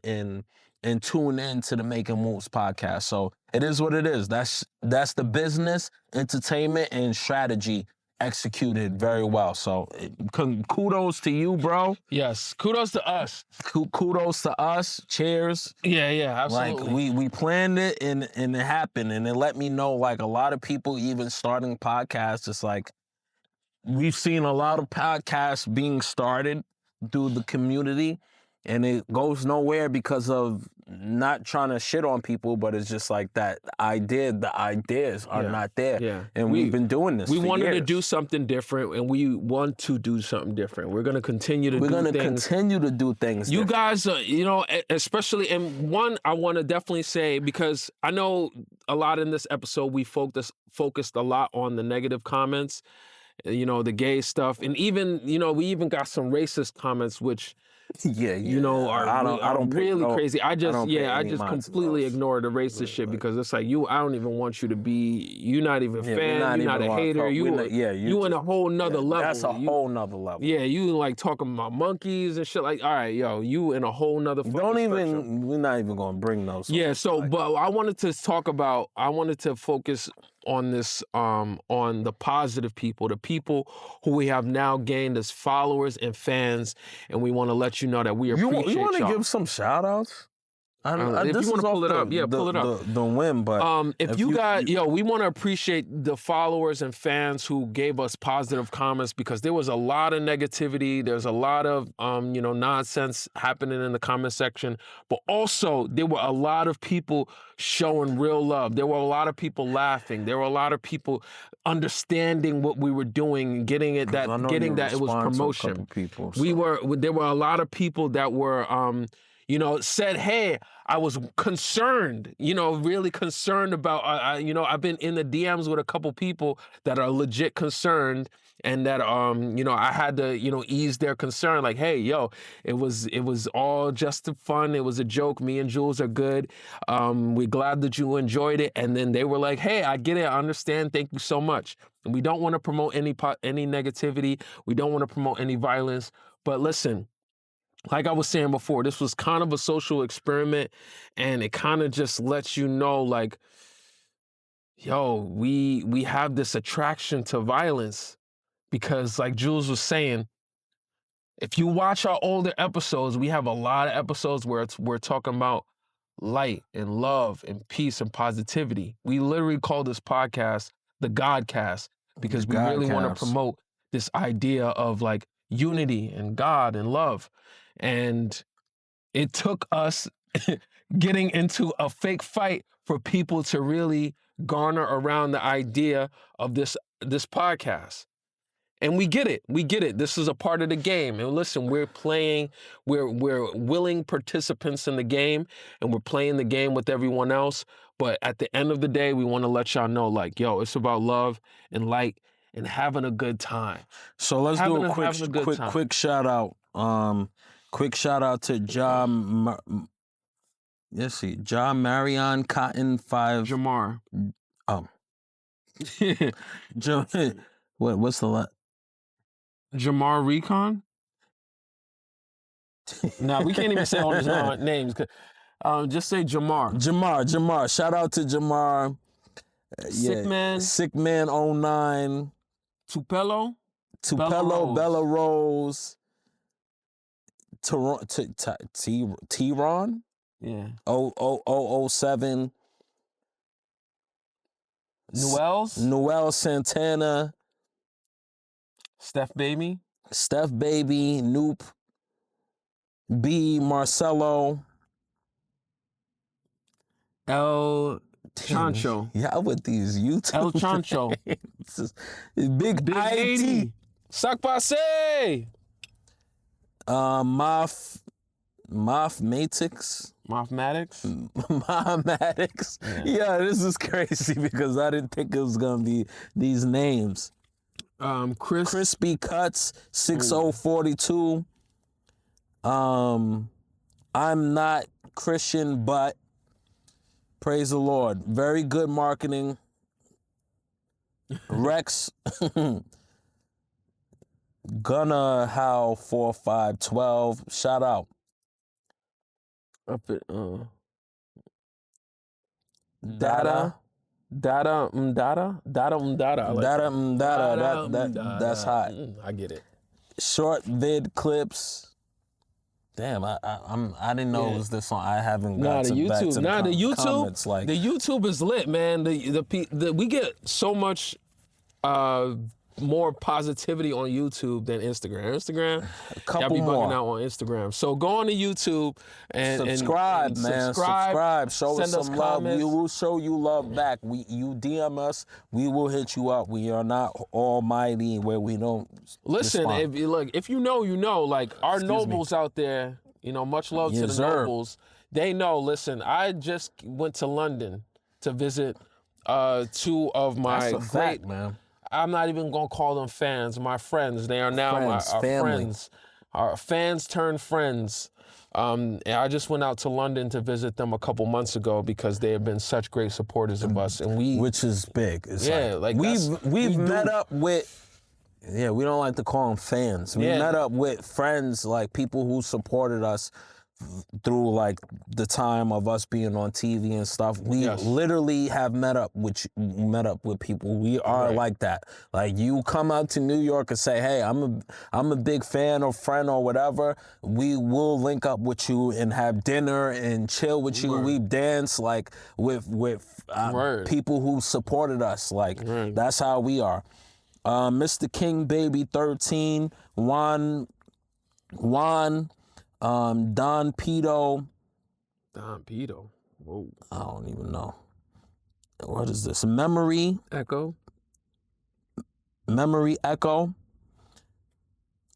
[SPEAKER 3] tune in to the Making Moves podcast. So it is what it is. That's the business, entertainment, and strategy executed very well. So kudos to you, bro.
[SPEAKER 2] Yes, kudos to us.
[SPEAKER 3] Kudos to us. Cheers.
[SPEAKER 2] Yeah, absolutely.
[SPEAKER 3] Like we planned it and it happened, and it let me know like a lot of people even starting podcasts. It's like we've seen a lot of podcasts being started through the community, and it goes nowhere because of not trying to shit on people, but it's just like the ideas are
[SPEAKER 2] Yeah.
[SPEAKER 3] not there.
[SPEAKER 2] Yeah.
[SPEAKER 3] And we've been doing this.
[SPEAKER 2] We
[SPEAKER 3] for
[SPEAKER 2] wanted to
[SPEAKER 3] years.
[SPEAKER 2] do something different, and we want to do something different. We're going to continue to
[SPEAKER 3] We're
[SPEAKER 2] do
[SPEAKER 3] gonna
[SPEAKER 2] things.
[SPEAKER 3] continue to do things.
[SPEAKER 2] You
[SPEAKER 3] different.
[SPEAKER 2] guys, you know, especially, and one, I want to definitely say, because I know a lot in this episode, we focused a lot on the negative comments, you know, the gay stuff, and even, you know, we even got some racist comments, which,
[SPEAKER 3] yeah,
[SPEAKER 2] you know, are
[SPEAKER 3] I don't pay
[SPEAKER 2] really
[SPEAKER 3] no-
[SPEAKER 2] crazy. I
[SPEAKER 3] don't pay
[SPEAKER 2] just
[SPEAKER 3] any mind to
[SPEAKER 2] completely
[SPEAKER 3] those.
[SPEAKER 2] ignore the racist shit because it's like I don't even want you to be. You're not even a
[SPEAKER 3] Yeah, we're
[SPEAKER 2] fan.
[SPEAKER 3] not
[SPEAKER 2] You're not
[SPEAKER 3] even
[SPEAKER 2] a
[SPEAKER 3] on
[SPEAKER 2] hater.
[SPEAKER 3] top.
[SPEAKER 2] You in a whole nother level.
[SPEAKER 3] That's a
[SPEAKER 2] You-
[SPEAKER 3] whole nother level.
[SPEAKER 2] Yeah, you like talking about monkeys and shit. Like, all right, yo, you in a whole nother.
[SPEAKER 3] Don't
[SPEAKER 2] fucking
[SPEAKER 3] even.
[SPEAKER 2] spectrum.
[SPEAKER 3] We're not even gonna bring those.
[SPEAKER 2] Yeah, so but I wanted to talk about. I wanted to focus on this, on the positive people, the people who we have now gained as followers and fans, and we want to let you know that we appreciate
[SPEAKER 3] You want to
[SPEAKER 2] y'all.
[SPEAKER 3] give some shout outs?
[SPEAKER 2] If you wanna pull it up, yeah, pull it up.
[SPEAKER 3] The win, but
[SPEAKER 2] If you got, we want to appreciate the followers and fans who gave us positive comments, because there was a lot of negativity. There's a lot of, nonsense happening in the comment section, but also there were a lot of people showing real love. There were a lot of people laughing. There were a lot of people understanding what we were doing, getting it that it was promotion. There were a lot of people that were, said, hey, I was concerned, really concerned about, I've been in the DMs with a couple people that are legit concerned, and that, I had to, ease their concern. Like, hey, yo, it was all just fun. It was a joke. Me and Jules are good. We're glad that you enjoyed it. And then they were like, hey, I get it. I understand. Thank you so much. And we don't want to promote any negativity. We don't want to promote any violence. But listen, like I was saying before, this was kind of a social experiment, and it kind of just lets you know, like, yo, we have this attraction to violence because, like Jules was saying, if you watch our older episodes, we have a lot of episodes where we're talking about light and love and peace and positivity. We literally call this podcast the Godcast because we really want to promote this idea of like unity and God and love. And it took us getting into a fake fight for people to really garner around the idea of this podcast. And we get it. We get it. This is a part of the game. And listen, we're playing, we're willing participants in the game, and we're playing the game with everyone else. But at the end of the day, we want to let y'all know, like, yo, it's about love and light and having a good time.
[SPEAKER 3] So let's do a quick shout out. Quick shout out to John Marion Cotton 5.
[SPEAKER 2] Jamar.
[SPEAKER 3] What's the last?
[SPEAKER 2] Jamar Recon? No, we can't even say all his names. Just say Jamar.
[SPEAKER 3] Jamar. Shout out to Jamar. Sick Man 09.
[SPEAKER 2] Tupelo,
[SPEAKER 3] Bella Rose. T-Ron?
[SPEAKER 2] Yeah.
[SPEAKER 3] 007.
[SPEAKER 2] Noel
[SPEAKER 3] Santana.
[SPEAKER 2] Steph Baby,
[SPEAKER 3] Noop, B, Marcelo,
[SPEAKER 2] El Chancho.
[SPEAKER 3] Yeah, with these YouTube.
[SPEAKER 2] El Chancho.
[SPEAKER 3] Big IT.
[SPEAKER 2] 80. Sakpase.
[SPEAKER 3] Mathematics. Yeah, this is crazy because I didn't think it was gonna be these names. Crispy Cuts 6042. I'm not Christian, but praise the Lord. Very good marketing. Rex Gunna How 4512. Shout out.
[SPEAKER 2] Up at Dada.
[SPEAKER 3] That's hot.
[SPEAKER 2] I get it.
[SPEAKER 3] Short vid clips. Damn, I didn't know it was this one. I haven't got
[SPEAKER 2] the
[SPEAKER 3] to
[SPEAKER 2] YouTube.
[SPEAKER 3] back to
[SPEAKER 2] The
[SPEAKER 3] comments, like,
[SPEAKER 2] the YouTube is lit, man. We get so much more positivity on YouTube than Instagram. Y'all be bugging out on Instagram. So go on to YouTube and
[SPEAKER 3] subscribe, man. Subscribe. Show us some love.
[SPEAKER 2] comments.
[SPEAKER 3] We will show you love back. You DM us, we will hit you up. We are not almighty where we don't
[SPEAKER 2] listen.
[SPEAKER 3] respond.
[SPEAKER 2] If you know, you know. Like our nobles out there, you know, much love to the nobles. They know. Listen, I just went to London to visit two of my
[SPEAKER 3] fact, man.
[SPEAKER 2] I'm not even gonna call them fans. My friends. They are now our friends. Our fans turned friends. And I just went out to London to visit them a couple months ago because they have been such great supporters of us, and which is big. It's we've met up with. Yeah, we don't like to call them fans. We met up with friends, like people who supported us through like the time of us being on TV and stuff. We literally have met up with people. We are like that. Like you come out to New York and say, "Hey, I'm a big fan or friend or whatever." We will link up with you and have dinner and chill with you. We dance like with people who supported us. Like that's how we are. Mr. King Baby 13, Juan. Don Pito. Whoa. I don't even know. What is this? Memory Echo.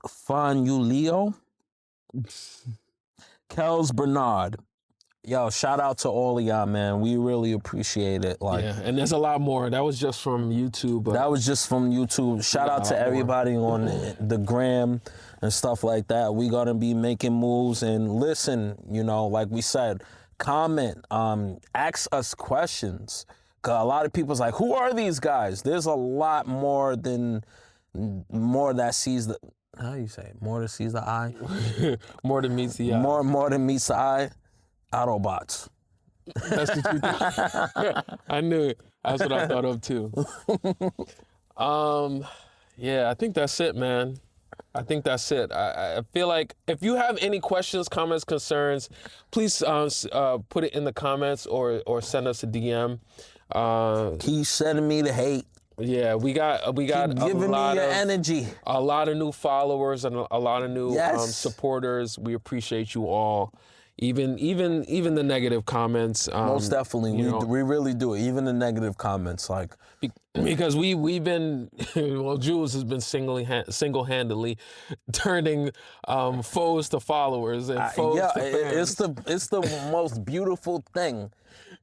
[SPEAKER 2] Fanulio. Kels Bernard. Yo, shout out to all of y'all, man. We really appreciate it. Like, and there's a lot more. That was just from YouTube.
[SPEAKER 3] That was just from YouTube. Shout out to everybody on the gram and stuff like that. We gonna be making moves and listen, you know, like we said, comment, ask us questions. Cause a lot of people's like, who are these guys? There's a lot more that sees the, how do you say it? More that sees the eye?
[SPEAKER 2] More than meets the eye.
[SPEAKER 3] More than meets the eye. Autobots.
[SPEAKER 2] That's what you think. I knew it. That's what I thought of too. Yeah, I think that's it, man. I think that's it. I feel like if you have any questions, comments, concerns, please put it in the comments or send us a DM.
[SPEAKER 3] Keep sending me the hate.
[SPEAKER 2] Yeah, we got
[SPEAKER 3] Keep giving me your energy.
[SPEAKER 2] A lot of new followers and a lot of new supporters. We appreciate you all. Even the negative comments.
[SPEAKER 3] Most definitely, we really do it. Even the negative comments, like
[SPEAKER 2] because we've been well, Jules has been single-handedly turning foes to followers and foes to fans.
[SPEAKER 3] It's the most beautiful thing.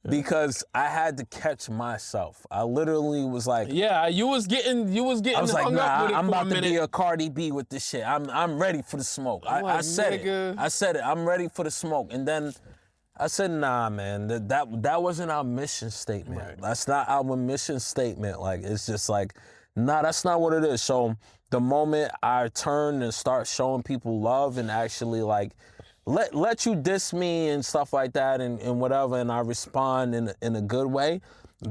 [SPEAKER 3] Because I had to catch myself. I literally was like,
[SPEAKER 2] yeah, you was getting
[SPEAKER 3] I was like,
[SPEAKER 2] hung
[SPEAKER 3] nah,
[SPEAKER 2] up with it
[SPEAKER 3] I'm
[SPEAKER 2] for
[SPEAKER 3] about
[SPEAKER 2] a
[SPEAKER 3] to
[SPEAKER 2] minute.
[SPEAKER 3] be a Cardi B with this shit. I'm ready for the smoke. I said it. I said it. I'm ready for the smoke. And then I said, nah, man, that wasn't our mission statement.
[SPEAKER 2] Right.
[SPEAKER 3] That's not our mission statement. Like, it's just like, nah, that's not what it is. So the moment I turn and start showing people love and actually like, let you diss me and stuff like that and whatever, and I respond in a good way,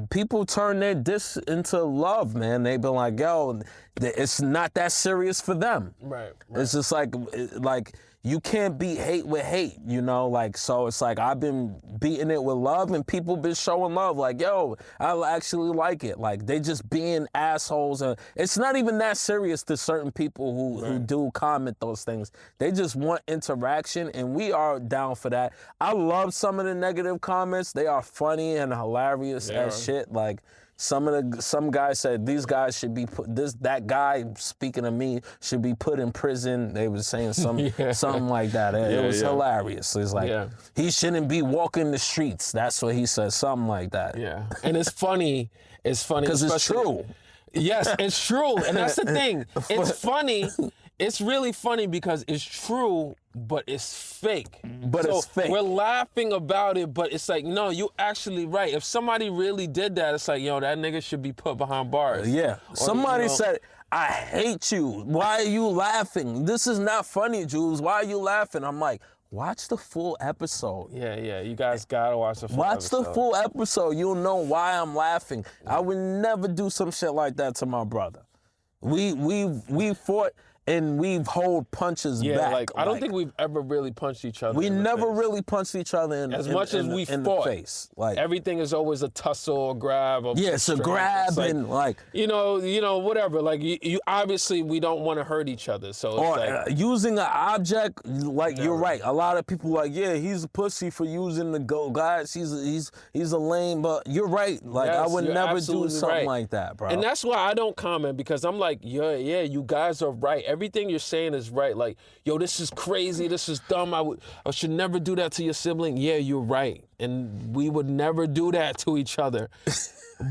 [SPEAKER 3] people turn their diss into love, man. They be like, yo, it's not that serious for them.
[SPEAKER 2] Right.
[SPEAKER 3] It's just like you can't beat hate with hate, you know? Like, so it's like I've been beating it with love and people been showing love. Like, yo, I actually like it. Like, they just being assholes. And it's not even that serious to certain people who do comment those things. They just want interaction, and we are down for that. I love some of the negative comments. They are funny and hilarious as shit. Like, some guys said these guys should be put. That guy, speaking of me, should be put in prison. They were saying something like that. It was hilarious. It's like he shouldn't be walking the streets. That's what he said. Something like that.
[SPEAKER 2] Yeah, and it's funny. It's funny
[SPEAKER 3] because it's true.
[SPEAKER 2] Yes, it's true, and that's the thing. It's funny. It's really funny because it's true, but it's fake.
[SPEAKER 3] It's fake.
[SPEAKER 2] We're laughing about it, but it's like, no, you actually right. If somebody really did that, it's like, yo, that nigga should be put behind bars.
[SPEAKER 3] Yeah.
[SPEAKER 2] Or,
[SPEAKER 3] somebody said, I hate you. Why are you laughing? This is not funny, Jules. Why are you laughing? I'm like, watch the full episode.
[SPEAKER 2] Yeah. You guys gotta watch the full episode.
[SPEAKER 3] Watch the full episode. You'll know why I'm laughing. I would never do some shit like that to my brother. We fought and we've hold punches back.
[SPEAKER 2] Yeah, like I don't think we've ever really punched each other.
[SPEAKER 3] We never really punched each other in
[SPEAKER 2] as much as we fought.
[SPEAKER 3] The face. Like
[SPEAKER 2] everything is always a tussle, a grab.
[SPEAKER 3] It's a grab and like
[SPEAKER 2] you know whatever. Like you obviously we don't want to hurt each other. So
[SPEAKER 3] or
[SPEAKER 2] it's like,
[SPEAKER 3] using an object. Like you're right. A lot of people like he's a pussy for using the guys. He's a lame. But you're right. Like I would never do something like that, bro.
[SPEAKER 2] And that's why I don't comment because I'm like yeah, you guys are right. Everything you're saying is right. Like, yo, this is crazy. This is dumb. I should never do that to your sibling. Yeah, you're right. And we would never do that to each other.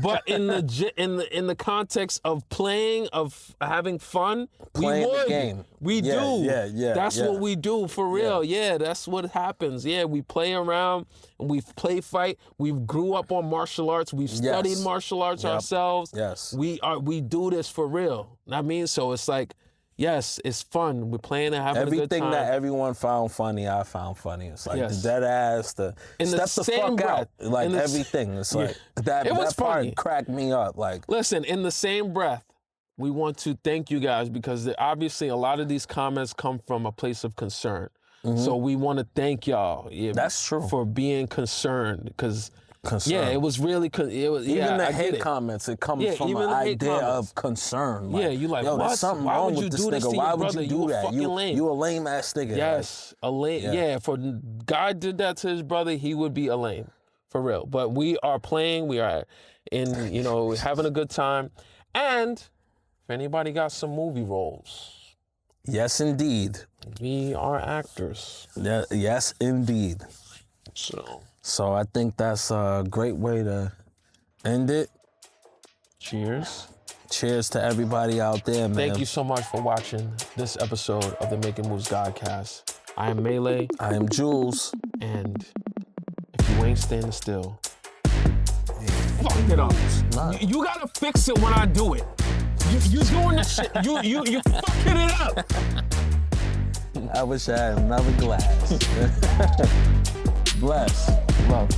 [SPEAKER 2] But in the context of playing, of having fun,
[SPEAKER 3] playing
[SPEAKER 2] we would.
[SPEAKER 3] The game.
[SPEAKER 2] We do.
[SPEAKER 3] Yeah.
[SPEAKER 2] That's what we do for real. Yeah, that's what happens. Yeah, we play around and we play fight. We grew up on martial arts. We've studied martial arts ourselves.
[SPEAKER 3] Yes.
[SPEAKER 2] We do this for real. I mean, so it's like, yes, it's fun. We're playing and having a good time.
[SPEAKER 3] Everything that everyone found funny, I found funny. It's like the dead ass, step the fuck out. Like everything. It's like that part cracked me up. Like,
[SPEAKER 2] listen, in the same breath, we want to thank you guys because obviously a lot of these comments come from a place of concern. Mm-hmm. So we want to thank y'all.
[SPEAKER 3] That's true.
[SPEAKER 2] For being concerned because. Yeah, it was really.
[SPEAKER 3] Even the hate comments, it comes from an idea of concern. Like,
[SPEAKER 2] you like,
[SPEAKER 3] yo, there's something wrong with this nigga. Why would you do that? You a lame ass nigga.
[SPEAKER 2] Yes, a lame. Yeah, if God did that to his brother, he would be a lame, for real. But we are playing. We are having a good time. And if anybody got some movie roles,
[SPEAKER 3] yes, indeed,
[SPEAKER 2] we are actors.
[SPEAKER 3] Yeah, yes, indeed. So I think that's a great way to end it.
[SPEAKER 2] Cheers.
[SPEAKER 3] Cheers to everybody out there, man.
[SPEAKER 2] Thank you so much for watching this episode of the Making Moves Godcast. I am Melee.
[SPEAKER 3] I am Jules.
[SPEAKER 2] And if you ain't standing still, fuck it up. You gotta fix it when I do it. You doing this shit. You fucking it up.
[SPEAKER 3] I wish I had another glass. Bless. Love.